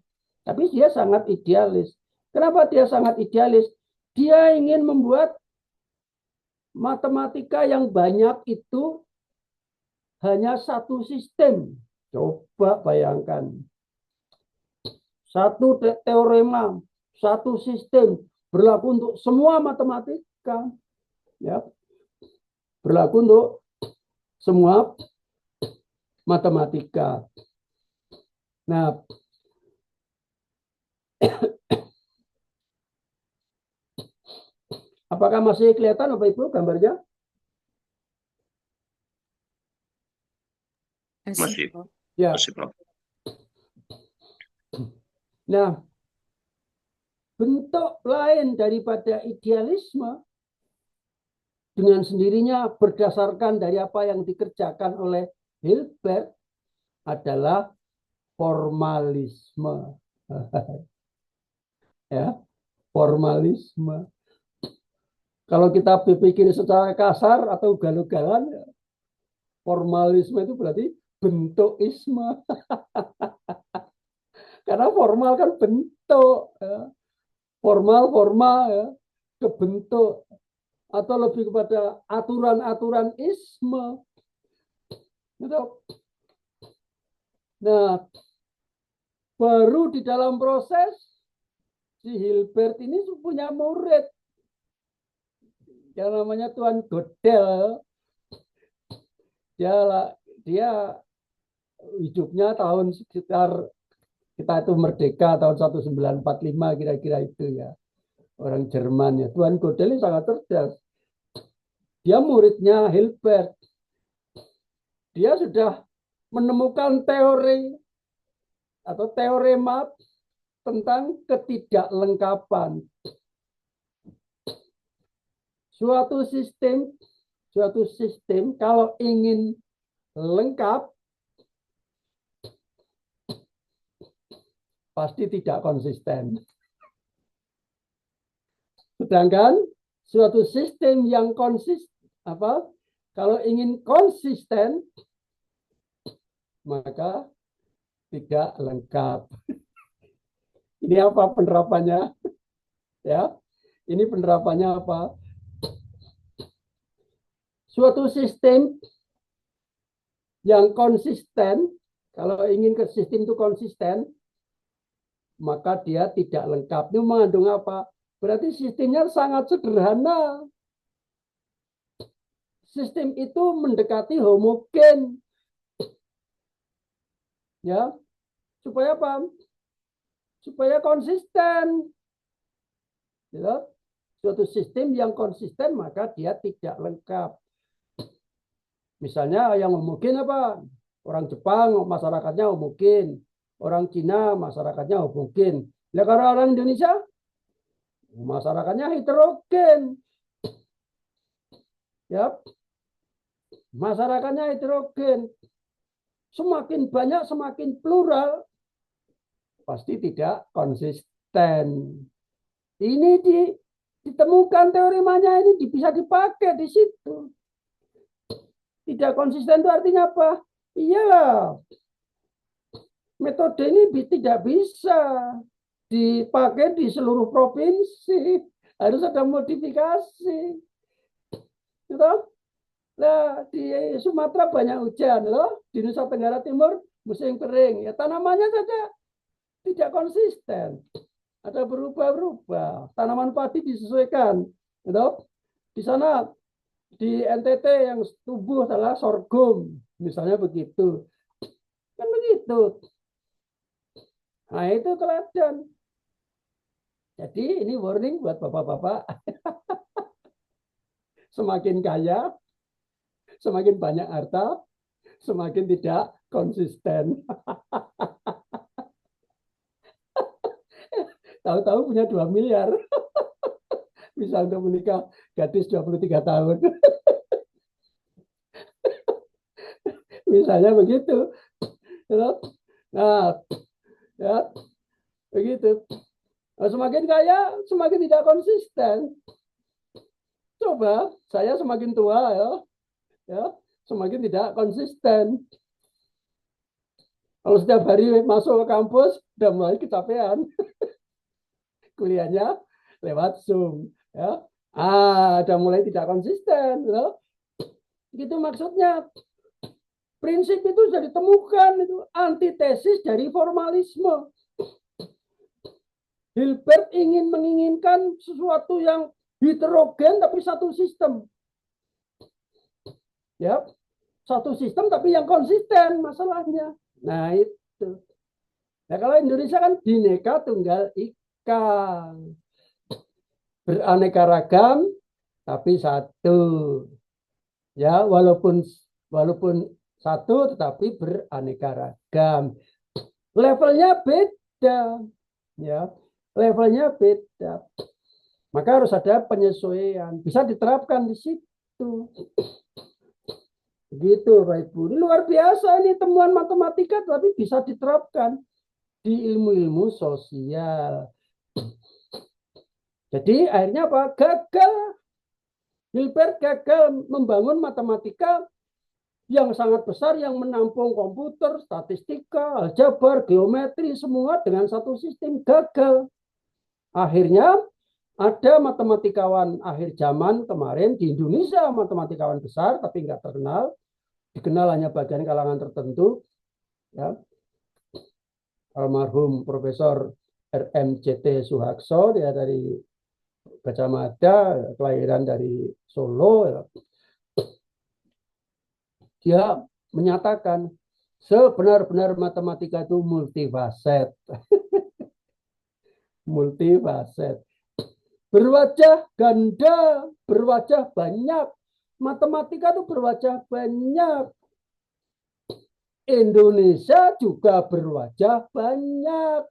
Tapi dia sangat idealis. Kenapa dia sangat idealis? Dia ingin membuat matematika yang banyak itu hanya satu sistem. Coba bayangkan. Satu teorema, satu sistem berlaku untuk semua matematika. Ya. Berlaku untuk semua matematika. Nah, apakah masih kelihatan Bapak Ibu gambarnya? Masih. Ya. Masih, Prof. Nah, bentuk lain daripada idealisme dengan sendirinya berdasarkan dari apa yang dikerjakan oleh Hilbert adalah formalisme. Ya, formalisme. Kalau kita berpikir secara kasar atau ugal-ugalan, formalisme itu berarti bentukisme. Karena formal kan bentuk, ya. Formal ya, kebentuk, atau lebih kepada aturan-aturan isme. Gitu. Nah, baru di dalam proses si Hilbert ini punya murid yang namanya Tuan Gödel. Dia hidupnya tahun sekitar kita itu merdeka tahun 1945 kira-kira itu ya. orang Jerman ya. Tuan Gödel ini sangat cerdas. Dia muridnya Hilbert. Dia sudah menemukan teori atau teorema tentang ketidaklengkapan. Suatu sistem kalau ingin lengkap pasti tidak konsisten. Sedangkan suatu sistem yang kalau ingin konsisten maka tidak lengkap. Ini apa penerapannya? Ya, ini penerapannya apa? Suatu sistem yang konsisten, kalau ingin ke sistem itu konsisten, maka dia tidak lengkap. Ini mengandung apa? Berarti sistemnya sangat sederhana. Sistem itu mendekati homogen. Ya, supaya apa? Supaya konsisten. Ya, suatu sistem yang konsisten maka dia tidak lengkap. Misalnya yang homogen apa? Orang Jepang masyarakatnya homogen, orang Cina masyarakatnya homogen. Ya kalau orang Indonesia masyarakatnya heterogen. Ya. Masyarakatnya heterogen. Semakin banyak semakin plural pasti tidak konsisten. Ini ditemukan teoremanya ini bisa dipakai di situ. Tidak konsisten itu artinya apa? Iyalah. Metode ini tidak bisa dipakai di seluruh provinsi. Harus ada modifikasi. Gitu? Nah, di Sumatera banyak hujan loh. Di Nusa Tenggara Timur musim kering. Ya tanamannya saja tidak konsisten. Ada berubah-ubah. Tanaman padi disesuaikan. Gitu? Di sana di NTT yang tumbuh adalah sorghum. Misalnya begitu. Kan begitu. Nah, itu teladan. Jadi ini warning buat bapak-bapak. Semakin kaya, semakin banyak harta, semakin tidak konsisten. Tahu-tahu punya 2 miliar. Bisa untuk menikah gadis 23 tahun. Misalnya begitu. Nah, ya, begitu. Nah, semakin kaya, semakin tidak konsisten. Coba, saya semakin tua ya, semakin tidak konsisten. Kalau setiap hari masuk ke kampus, udah mulai kecapean. Kuliahnya lewat Zoom. Ya. Udah mulai tidak konsisten. Ya. Itu maksudnya. Prinsip itu sudah ditemukan. Itu antitesis dari formalisme. Hilbert menginginkan sesuatu yang heterogen tapi satu sistem. Ya, satu sistem tapi yang konsisten masalahnya. Nah itu. Nah kalau Indonesia kan Bhinneka Tunggal Ika, beraneka ragam tapi satu. Ya walaupun satu tetapi beraneka ragam. Levelnya beda. Ya. Levelnya beda. Maka harus ada penyesuaian. Bisa diterapkan di situ. Begitu, Pak Ibu. Ini luar biasa ini temuan matematika, tapi bisa diterapkan di ilmu-ilmu sosial. Jadi akhirnya apa? Gagal. Hilbert gagal membangun matematika yang sangat besar yang menampung komputer, statistika, aljabar, geometri, semua dengan satu sistem. Gagal. Akhirnya ada matematikawan akhir zaman kemarin di Indonesia, matematikawan besar tapi nggak terkenal, dikenal hanya bagian kalangan tertentu, ya. Almarhum Profesor RMCT Suharto, dia dari Gajah Mada, kelahiran dari Solo, ya. Dia menyatakan sebenar-benar matematika itu multifaset. Multifaset. berwajah ganda, berwajah banyak. Matematika itu berwajah banyak. Indonesia juga berwajah banyak.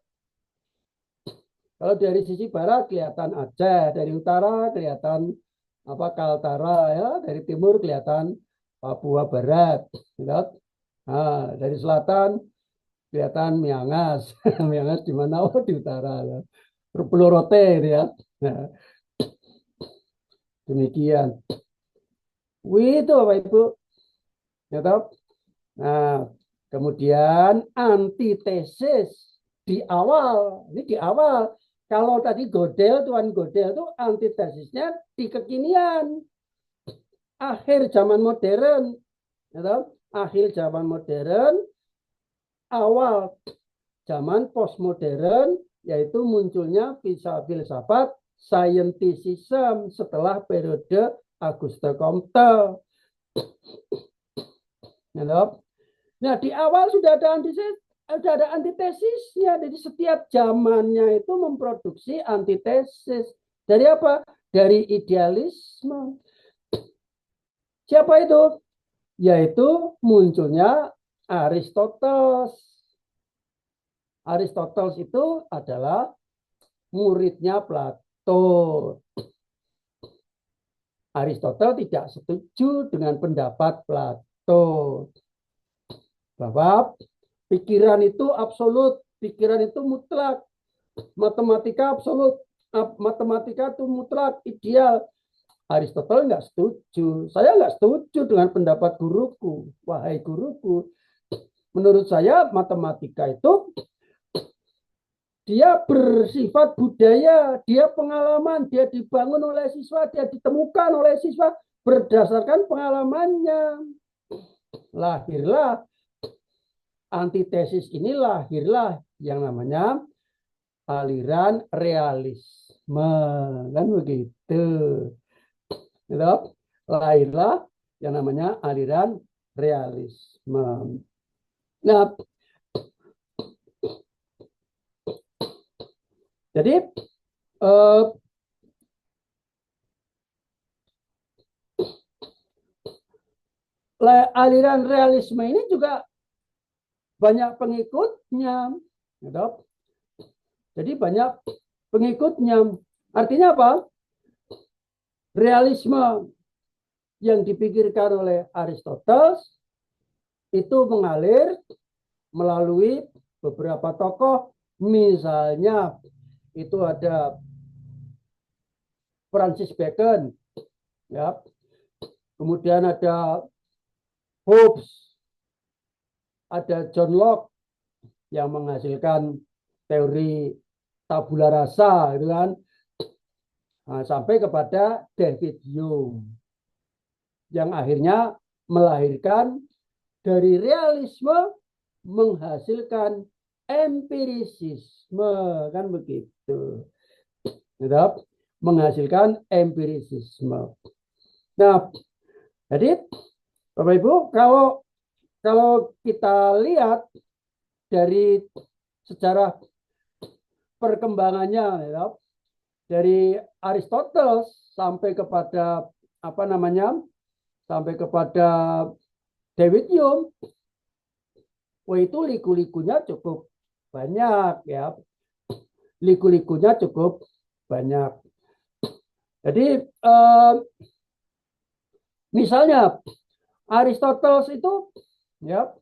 Kalau dari sisi barat kelihatan Aceh, dari utara kelihatan Kaltara, ya, dari timur kelihatan Papua Barat, ya. Nah, dari selatan kelihatan Miangas, Miangas di mana? Oh, di utara, ya. Pelorote, ya. Nah, demikian. Itu Bapak Ibu, ya toh? Nah, kemudian antitesis di awal, ini di awal. Kalau tadi Tuan Godel itu antitesisnya di kekinian, akhir zaman modern, ya toh? Akhir zaman modern, awal zaman postmodern, yaitu munculnya filsafat scientificism setelah periode Auguste Comte. Nah, di awal sudah ada antitesisnya. Jadi setiap zamannya itu memproduksi antitesis. Dari apa? Dari idealisme. Siapa itu? Yaitu munculnya Aristoteles. Aristoteles itu adalah muridnya Plato. Aristoteles tidak setuju dengan pendapat Plato bahwa pikiran itu absolut, pikiran itu mutlak, matematika absolut, matematika itu mutlak, ideal. Aristoteles nggak setuju. Saya nggak setuju dengan pendapat guruku. Wahai guruku, menurut saya matematika itu dia bersifat budaya, dia pengalaman, dia dibangun oleh siswa, dia ditemukan oleh siswa berdasarkan pengalamannya. Lahirlah antitesis ini, lahirlah yang namanya aliran realisme, kan begitu. Gitu? Lahirlah yang namanya aliran realisme. Nah, jadi aliran realisme ini juga banyak pengikutnya. Gitu? Jadi banyak pengikutnya. Artinya apa? Realisme yang dipikirkan oleh Aristoteles itu mengalir melalui beberapa tokoh. Misalnya itu ada Francis Bacon, ya. Kemudian ada Hobbes, ada John Locke yang menghasilkan teori tabula rasa, gitu kan. Nah, sampai kepada David Hume yang akhirnya melahirkan dari realisme menghasilkan empirisisme, kan begitu. Gitu? Menghasilkan empirisisme. Nah, jadi Bapak Ibu, kalau kita lihat dari sejarah perkembangannya, ya, dari Aristoteles sampai kepada sampai kepada David Hume, itu liku-likunya cukup banyak, ya. Liku-likunya cukup banyak. Jadi misalnya Aristoteles itu, ya,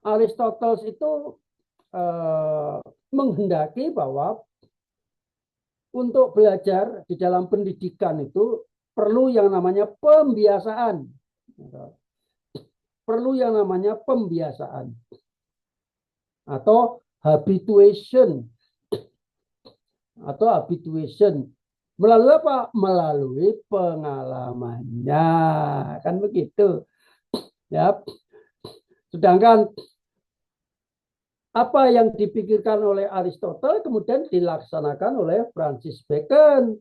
Aristoteles itu menghendaki bahwa untuk belajar di dalam pendidikan itu perlu yang namanya pembiasaan. Perlu yang namanya pembiasaan atau habituation. Melalui apa? Melalui pengalamannya, kan begitu. Ya. Sedangkan apa yang dipikirkan oleh Aristoteles kemudian dilaksanakan oleh Francis Bacon.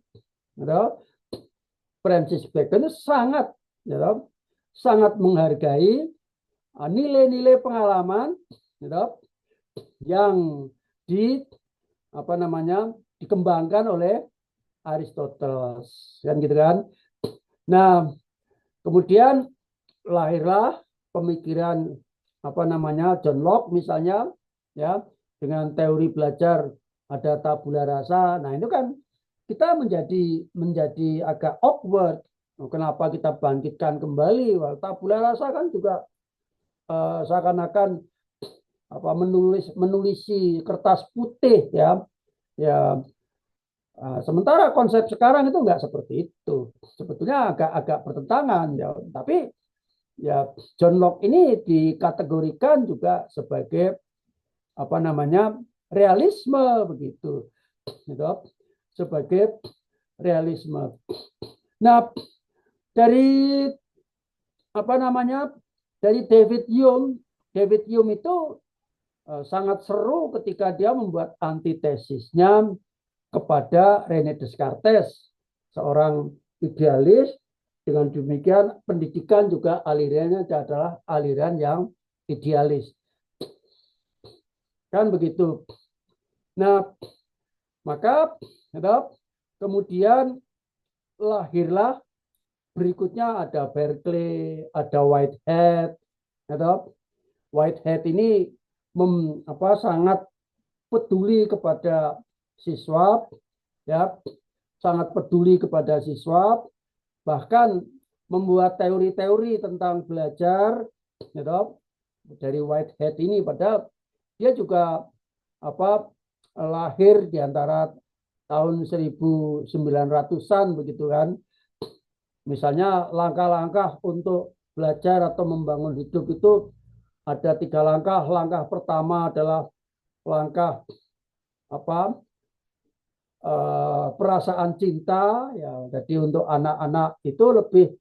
Francis Bacon sangat menghargai nilai-nilai pengalaman yang dikembangkan oleh Aristoteles, kan gitu kan. Nah, kemudian lahirlah pemikiran John Locke misalnya, ya, dengan teori belajar ada tabula rasa. Nah, itu kan kita menjadi agak awkward. Kenapa kita bangkitkan kembali? Well, tabula rasa kan juga seakan-akan menulisi kertas putih, ya. Ya, sementara konsep sekarang itu enggak seperti itu. Sebetulnya agak bertentangan, ya. Tapi ya John Locke ini dikategorikan juga sebagai realisme begitu, gitu. Sebagai realisme. Nah, dari dari David Hume itu sangat seru ketika dia membuat antitesisnya kepada René Descartes, seorang idealis. Dengan demikian pendidikan juga alirannya adalah aliran yang idealis. Kan begitu. Nah, maka kemudian lahirlah berikutnya ada Berkeley, ada Whitehead. Whitehead ini sangat peduli kepada siswa, ya, sangat peduli kepada siswa, bahkan membuat teori-teori tentang belajar, gitu, dari Whitehead ini. Padahal dia juga lahir di antara tahun 1900-an begitu kan. Misalnya langkah-langkah untuk belajar atau membangun hidup itu ada 3 langkah. Langkah pertama adalah langkah perasaan cinta, ya. Jadi untuk anak-anak itu lebih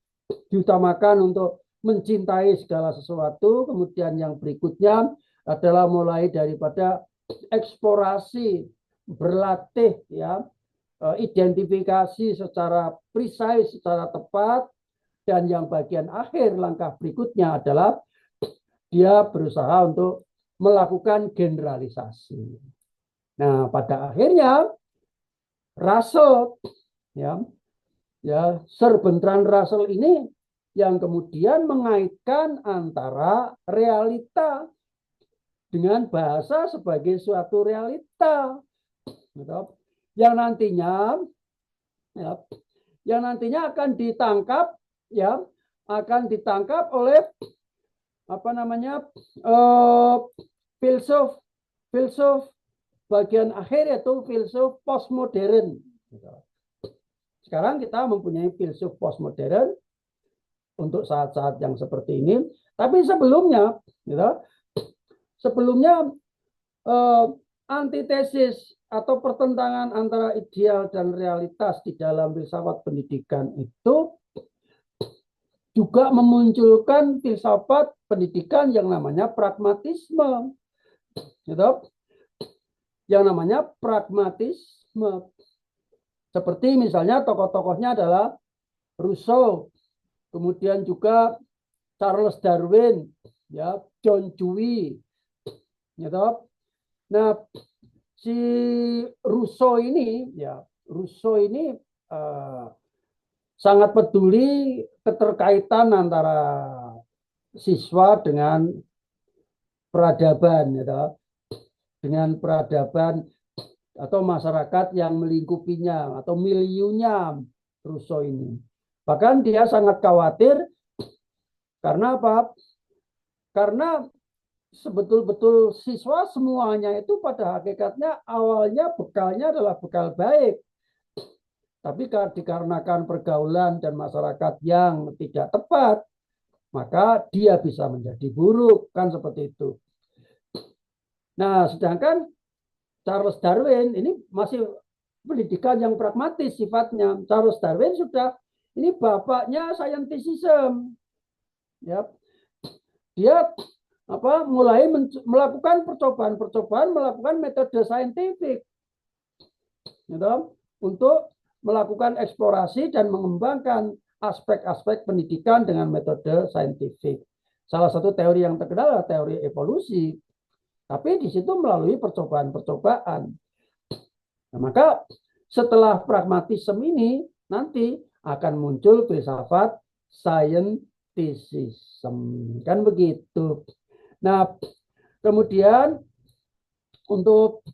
diutamakan untuk mencintai segala sesuatu. Kemudian yang berikutnya adalah mulai daripada eksplorasi, berlatih, ya, identifikasi secara precise, secara tepat. Dan yang bagian akhir, langkah berikutnya adalah dia berusaha untuk melakukan generalisasi. Nah, pada akhirnya Russell, ya, Sir Bertrand Russell ini yang kemudian mengaitkan antara realita dengan bahasa sebagai suatu realita, yang nantinya, akan ditangkap, ya, oleh filsuf bagian akhir, yaitu filsuf postmodern. Sekarang kita mempunyai filsuf postmodern untuk saat-saat yang seperti ini. Tapi sebelumnya, antitesis atau pertentangan antara ideal dan realitas di dalam filsafat pendidikan itu juga memunculkan filsafat pendidikan yang namanya pragmatisme, yang namanya pragmatisme. Seperti misalnya tokoh-tokohnya adalah Rousseau, kemudian juga Charles Darwin, ya, John Dewey, Nah, si Rousseau ini, sangat peduli keterkaitan antara siswa dengan peradaban, dengan peradaban atau masyarakat yang melingkupinya atau miliunya Rousseau ini. Bahkan dia sangat khawatir karena apa? Karena sebetul-betul siswa semuanya itu pada hakikatnya awalnya bekalnya adalah bekal baik. Tapi dikarenakan pergaulan dan masyarakat yang tidak tepat, maka dia bisa menjadi buruk, kan seperti itu. Nah, sedangkan Charles Darwin ini masih pendidikan yang pragmatis sifatnya. Charles Darwin ini bapaknya scientism. Ya. Dia mulai melakukan percobaan-percobaan, melakukan metode saintifik, untuk melakukan eksplorasi dan mengembangkan aspek-aspek pendidikan dengan metode saintifik. Salah satu teori yang terkenal adalah teori evolusi. Tapi di situ melalui percobaan-percobaan. Nah, maka setelah pragmatisme ini nanti akan muncul filsafat scientificism, kan begitu. Nah, kemudian untuk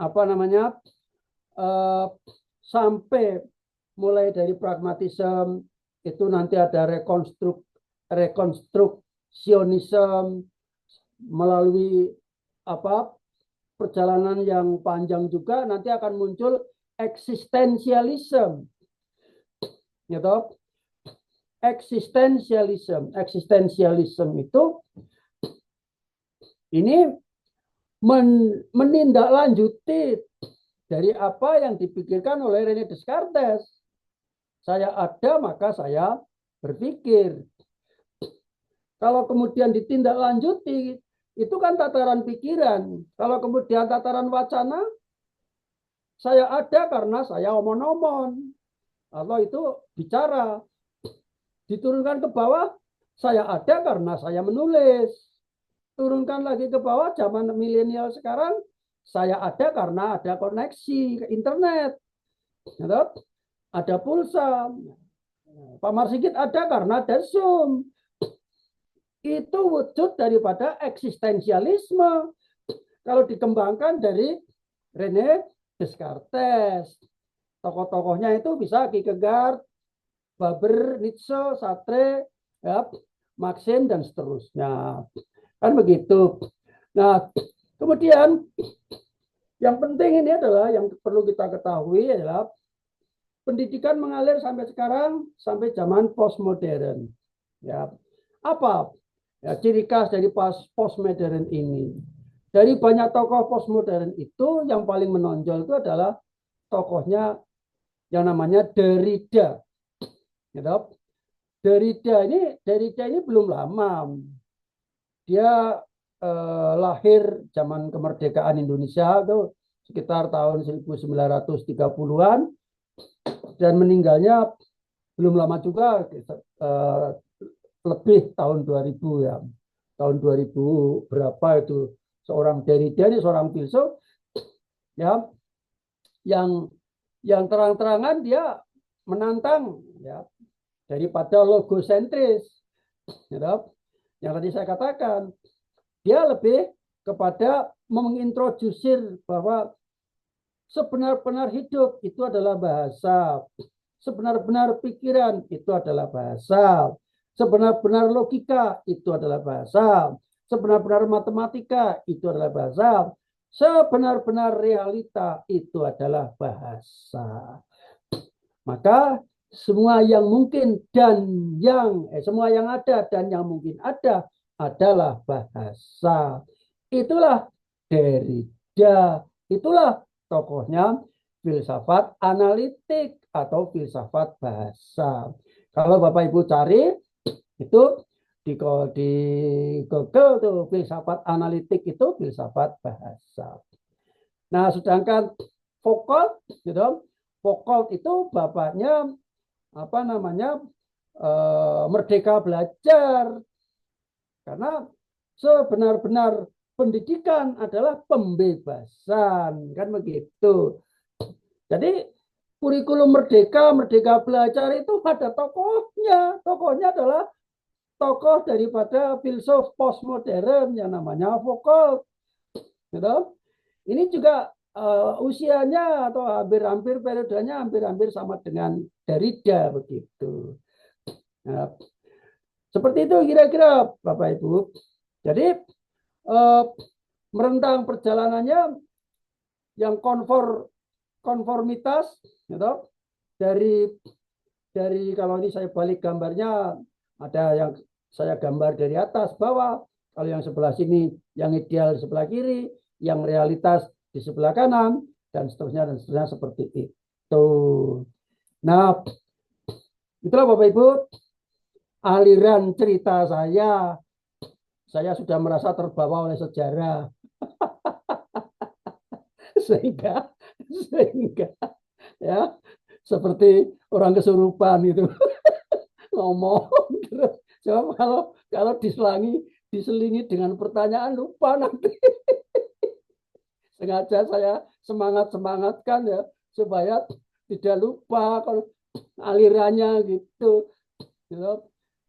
apa namanya sampai mulai dari pragmatisme itu nanti ada rekonstruksionisme melalui apa perjalanan yang panjang juga nanti akan muncul eksistensialisme, gitu. Eksistensialisme itu ini menindaklanjuti dari apa yang dipikirkan oleh René Descartes. Saya ada maka saya berpikir. Kalau kemudian ditindaklanjuti, itu kan tataran pikiran. Kalau kemudian tataran wacana, saya ada karena saya omon-omon. Atau itu bicara. Diturunkan ke bawah, saya ada karena saya menulis. Turunkan lagi ke bawah, zaman milenial sekarang, saya ada karena ada koneksi ke internet. Ada pulsa. Pak Marsikit ada karena ada Zoom. Itu wujud daripada eksistensialisme. Kalau dikembangkan dari René Descartes. Tokoh-tokohnya itu bisa Kierkegaard, Faber, Nietzsche, Sartre, ya, Maxim, dan seterusnya. Kan begitu. Nah, kemudian yang penting ini adalah yang perlu kita ketahui adalah pendidikan mengalir sampai sekarang, sampai zaman postmodern. Ya, apa ya, ciri khas dari postmodern ini? Dari banyak tokoh postmodern itu yang paling menonjol itu adalah tokohnya yang namanya Derrida. Derrida ini belum lama. Dia lahir zaman kemerdekaan Indonesia itu sekitar tahun 1930-an dan meninggalnya belum lama juga, lebih tahun 2000 ya. Tahun 2000 berapa itu seorang Derrida ini seorang filsuf ya yang terang-terangan dia menantang ya daripada logosentris, gitu. Yang tadi saya katakan, dia lebih kepada mengintrodusir bahwa sebenar-benar hidup itu adalah bahasa, sebenar-benar pikiran itu adalah bahasa, sebenar-benar logika itu adalah bahasa, sebenar-benar matematika itu adalah bahasa, sebenar-benar realita itu adalah bahasa. Maka semua yang mungkin dan semua yang ada dan yang mungkin ada adalah bahasa. Itulah Derrida, itulah tokohnya filsafat analitik atau filsafat bahasa. Kalau Bapak Ibu cari itu di Google tuh filsafat analitik itu filsafat bahasa. Nah, sedangkan Foucault, gitu, Foucault itu bapaknya apa namanya merdeka belajar, karena sebenar-benar pendidikan adalah pembebasan, kan begitu. Jadi kurikulum merdeka belajar itu ada tokohnya adalah tokoh daripada filsuf postmodern yang namanya Foucault, gitu. Ini juga usianya atau hampir periodenya hampir sama dengan Derrida begitu. Nah, seperti itu kira-kira Bapak Ibu. Jadi merentang perjalanannya yang konformitas, gitu. Dari kalau ini saya balik gambarnya, ada yang saya gambar dari atas bawah. Kalau yang sebelah sini yang ideal di sebelah kiri, yang realitas di sebelah kanan, dan seterusnya seperti itu. Nah, itulah Bapak Ibu aliran cerita saya. Saya sudah merasa terbawa oleh sejarah. sehingga ya seperti orang kesurupan itu ngomong terus. Coba kalau diselingi dengan pertanyaan lupa nanti. sengaja saya semangatkan ya supaya tidak lupa kalau alirannya gitu.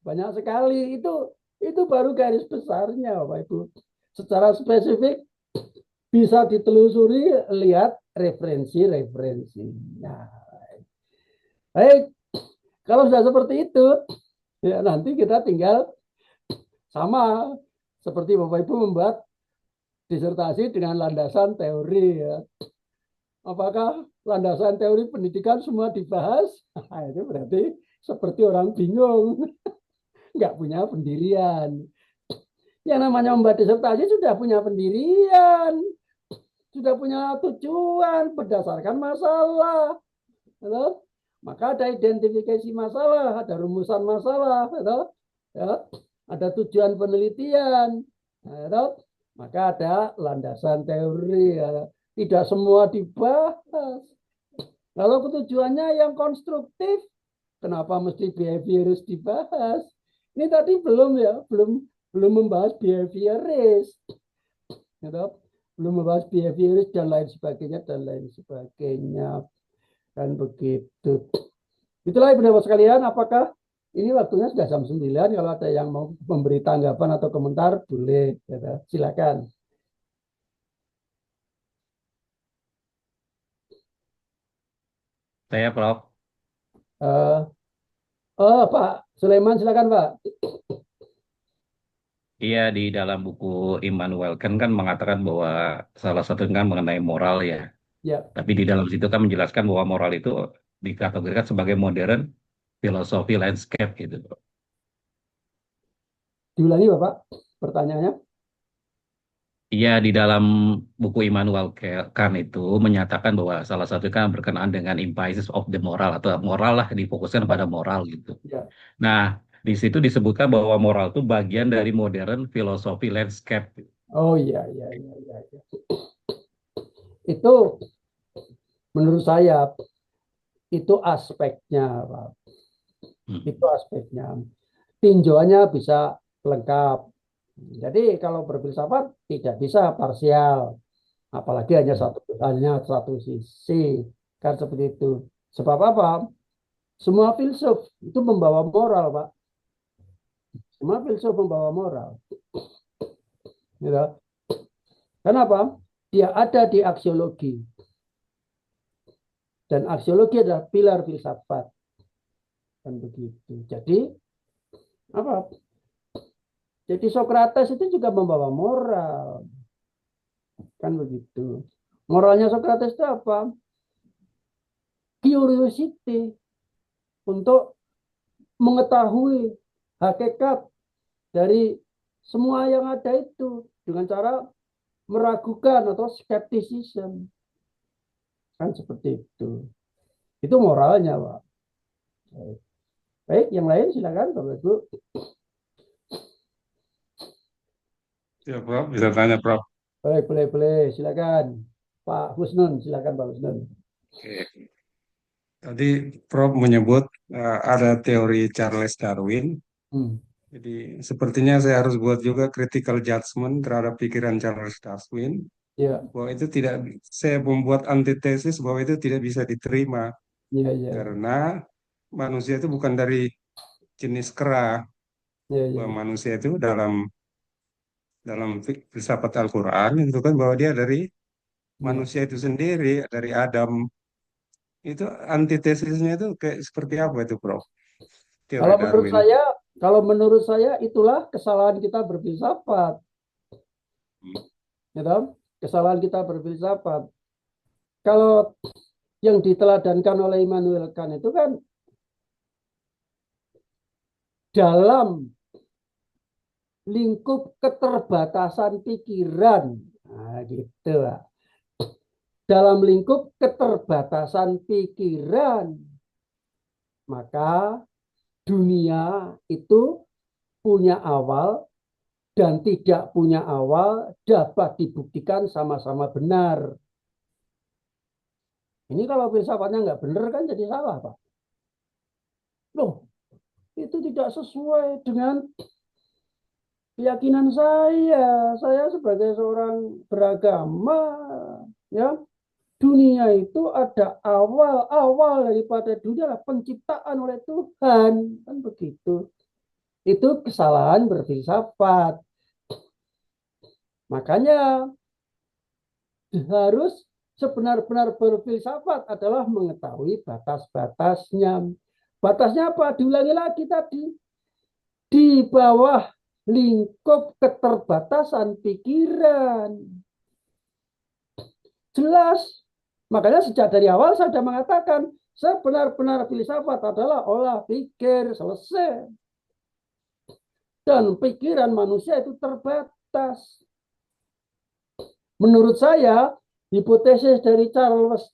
Banyak sekali itu baru garis besarnya Bapak Ibu. Secara spesifik bisa ditelusuri, lihat referensinya. Baik, kalau sudah seperti itu, ya nanti kita tinggal sama seperti Bapak Ibu membuat disertasi dengan landasan teori ya. Apakah landasan teori pendidikan semua dibahas? Nah, itu berarti seperti orang bingung, nggak punya pendirian. Yang namanya membuat disertasi sudah punya pendirian, sudah punya tujuan berdasarkan masalah. Betul? Maka ada identifikasi masalah, ada rumusan masalah, betul? Ya, ada tujuan penelitian, betul? Maka ada landasan teori. Ya. Tidak semua dibahas. Kalau tujuannya yang konstruktif, kenapa mesti behavioris dibahas? Ini tadi belum ya, belum membahas behavioris, gitu. Belum membahas behavioris dan lain sebagainya kan begitu. Itulah Ibu Bapak sekalian, apakah ini waktunya sudah jam 9, kalau ada yang mau memberi tanggapan atau komentar boleh, gitu. Silakan. Saya, Prof. Pak Sulaiman, silakan Pak. Iya, di dalam buku Immanuel Kant kan mengatakan bahwa salah satu kan mengenai moral ya. Ya, Tapi di dalam situ kan menjelaskan bahwa moral itu dikategorikan sebagai modern filosofi landscape gitu. diulangi Bapak pertanyaannya. Iya, di dalam buku Immanuel Kant itu menyatakan bahwa salah satu kan berkenaan dengan emphasis of the moral atau moral lah difokuskan pada moral gitu. Ya. Nah, di situ disebutkan bahwa moral itu bagian dari modern filosofi landscape. Oh iya. Itu menurut saya itu aspeknya, Pak. Itu aspeknya. Tinjauannya bisa lengkap. Jadi kalau berfilsafat tidak bisa parsial, apalagi hanya satu sisi, kan seperti itu. Sebab apa? Semua filsuf itu membawa moral, Pak. Semua filsuf membawa moral. Gitu. Kenapa? Dia ada di aksiologi. Dan aksiologi adalah pilar filsafat. Kan begitu. Jadi apa? Jadi Socrates itu juga membawa moral. Kan begitu. Moralnya Socrates itu apa? Curiosity. Untuk mengetahui hakikat dari semua yang ada itu dengan cara meragukan atau skeptisism. Kan seperti itu. Itu moralnya, Pak. Baik, yang lain silakan Bapak Ibu. Ya, Prof. Bisa tanya, Prof. Boleh. Silakan. Pak Husnun, silakan Pak Husnun. Oke. Tadi Prof menyebut ada teori Charles Darwin. Jadi sepertinya saya harus buat juga critical judgment terhadap pikiran Charles Darwin. Ya. Bahwa itu tidak, saya membuat antitesis bahwa itu tidak bisa diterima. Ya. Karena manusia itu bukan dari jenis kera. Ya. Bahwa manusia itu dalam filsafat Al-Quran itu kan bahwa dia dari manusia itu sendiri, dari Adam. Itu antitesisnya itu kayak seperti apa itu, Prof? Teori Darwin. Kalau menurut saya itulah kesalahan kita berfilsafat. Gitu? Kesalahan kita berfilsafat. Kalau yang diteladankan oleh Immanuel Kant itu kan dalam lingkup keterbatasan pikiran. Nah, gitu, Pak. Dalam lingkup keterbatasan pikiran, maka dunia itu punya awal dan tidak punya awal dapat dibuktikan sama-sama benar. Ini kalau filsafatnya nggak benar kan jadi salah, Pak. Loh, itu tidak sesuai dengan keyakinan saya. Saya sebagai seorang beragama Ya, dunia itu ada awal daripada dunia adalah penciptaan oleh Tuhan, kan begitu. Itu kesalahan berfilsafat. Makanya harus sebenar-benar berfilsafat adalah mengetahui batas-batasnya. Batasnya apa? Diulangi lagi tadi. Di bawah lingkup keterbatasan pikiran. Jelas. Makanya sejak dari awal saya sudah mengatakan, sebenar-benar filsafat adalah olah pikir, selesai. Dan pikiran manusia itu terbatas. Menurut saya, hipotesis dari Charles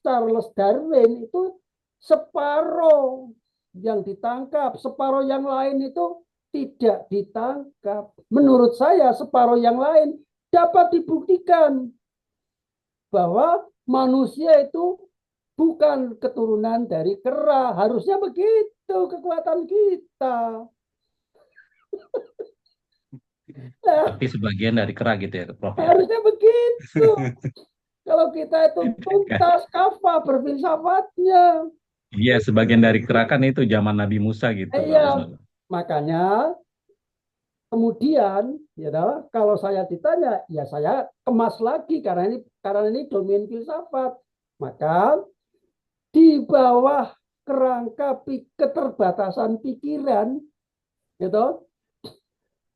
Darwin itu separuh yang ditangkap, separuh yang lain itu tidak ditangkap. Menurut saya, separuh yang lain dapat dibuktikan bahwa manusia itu bukan keturunan dari kera. Harusnya begitu kekuatan kita. Nah, Tapi sebagian dari kera gitu ya, Prof ya. harusnya begitu. Kalau kita itu tuntas kafah berfilsafatnya. Iya, sebagian dari kera kan itu zaman Nabi Musa gitu. Iya, makanya kemudian ya kalau saya ditanya, ya saya kemas lagi karena ini domain filsafat. Maka di bawah kerangka keterbatasan pikiran, gitu,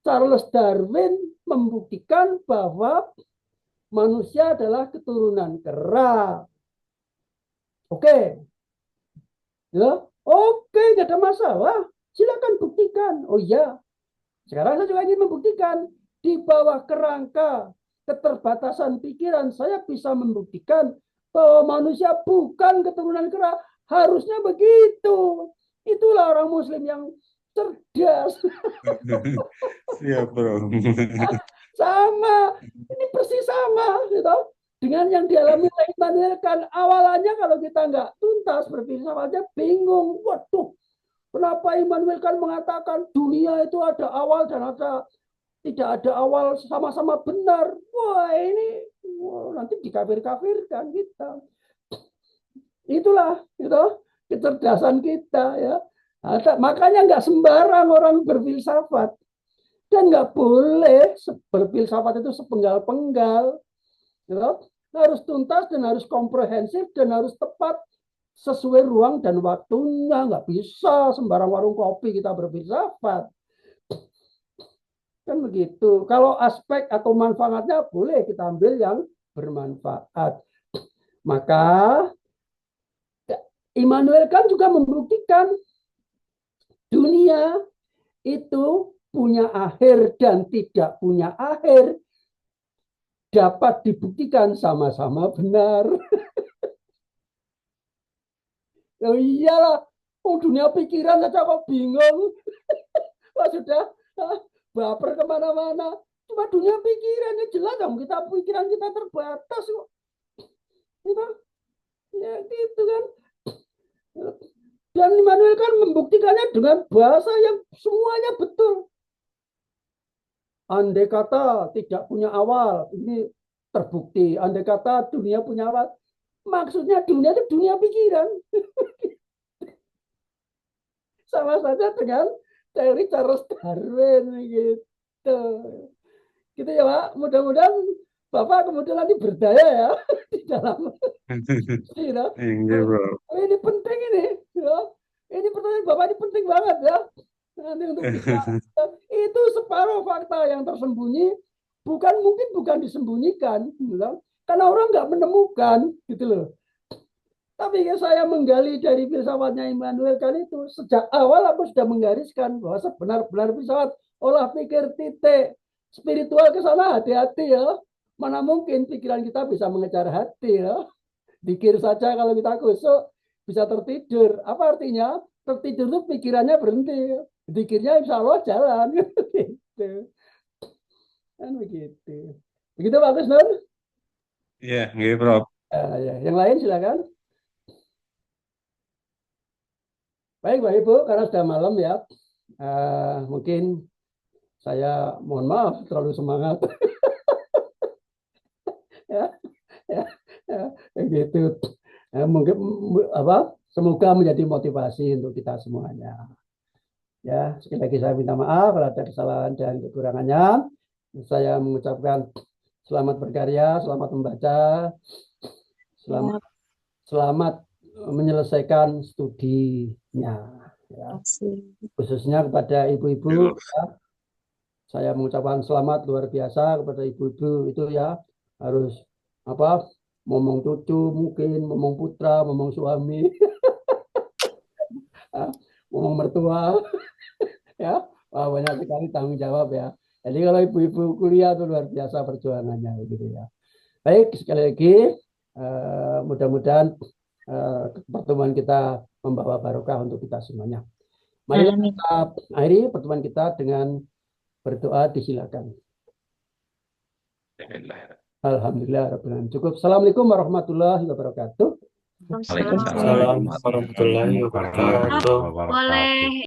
Charles Darwin membuktikan bahwa manusia adalah keturunan kera. Oke. Ya, oke, nggak ada masalah. Silakan buktikan. Oh iya. Sekarang saya juga ingin membuktikan di bawah kerangka keterbatasan pikiran saya bisa membuktikan bahwa manusia bukan keturunan kera. Harusnya begitu. Itulah orang Muslim yang cerdas. Siap, Bro. Sama, ini persis sama, gitu. Dengan yang dialami oleh Immanuel Kant. Awalannya kalau kita nggak tuntas berfilsafat aja bingung. Waduh, kenapa Immanuel Kant mengatakan dunia itu ada awal dan tidak ada awal, sama-sama benar. Wah, ini nanti dikafir-kafirkan kita. Itulah, gitu, kecerdasan kita ya. Makanya nggak sembarang orang berfilsafat. Dan nggak boleh berfilsafat itu sepenggal-penggal. Ya, harus tuntas dan harus komprehensif dan harus tepat sesuai ruang dan waktunya. Nggak bisa sembarang warung kopi kita berfilsafat. Kan begitu. Kalau aspek atau manfaatnya boleh kita ambil yang bermanfaat. Maka Immanuel Kant juga membuktikan dunia itu punya akhir dan tidak punya akhir dapat dibuktikan sama-sama benar. Oh iyalah, dunia pikiran saja kok bingung. Wah sudah baper kemana-mana. Cuma dunia pikirannya jelas dong, pikiran kita terbatas kok. Gitu. Ya gitu kan. Dan Immanuel kan membuktikannya dengan bahasa yang semuanya betul. Andai kata tidak punya awal, ini terbukti. Andai kata dunia punya awal, maksudnya dunia itu dunia pikiran. Sama saja dengan teori Charles Darwin gitu. Gitu ya Pak. Mudah-mudahan Bapak kemudian nanti berdaya ya di dalam. Ini penting ini. Ya. Ini pertanyaan Bapak ini penting banget ya. Nanti untuk itu separuh fakta yang tersembunyi bukan disembunyikan, gitu. Karena orang nggak menemukan, gitu loh. Tapi saya menggali dari filsafatnya Immanuel Kant itu sejak awal aku sudah menggariskan bahwa sebenar-benar filsafat olah pikir titik spiritual ke sana hati-hati ya. Mana mungkin pikiran kita bisa mengejar hati ya. Dikir saja kalau kita kusuk bisa tertidur. Apa artinya? Tertidur itu pikirannya berhenti. Dikirnya insya Allah jalan. Gitu. Kan begitu. Begitu Pak Kusnul? Iya, nggih, Prof. Ya. Yang lain silakan. Baik Bapak Ibu, karena sudah malam ya. Mungkin saya mohon maaf terlalu semangat. ya, ya, ya. begitu. Mungkin semoga menjadi motivasi untuk kita semuanya. Ya, sekali lagi saya minta maaf kalau ada kesalahan dan kekurangannya. Saya mengucapkan selamat berkarya, selamat membaca, selamat menyelesaikan studinya. Ya. Khususnya kepada ibu-ibu, ya, saya mengucapkan selamat luar biasa kepada ibu-ibu itu ya, harus ngomong cucu mungkin, ngomong putra, ngomong suami, ngomong mertua, ya, banyak sekali tanggung jawab ya. Jadi kalau ibu-ibu kuliah itu luar biasa perjuangannya gitu ya. Baik, sekali lagi mudah-mudahan pertemuan kita membawa barokah untuk kita semuanya. Mari kita akhiri pertemuan kita dengan berdoa, disilakan. Alhamdulillah. Cukup. Assalamualaikum warahmatullahi wabarakatuh. Waalaikumsalam Assalamualaikum warahmatullahi wabarakatuh. Boleh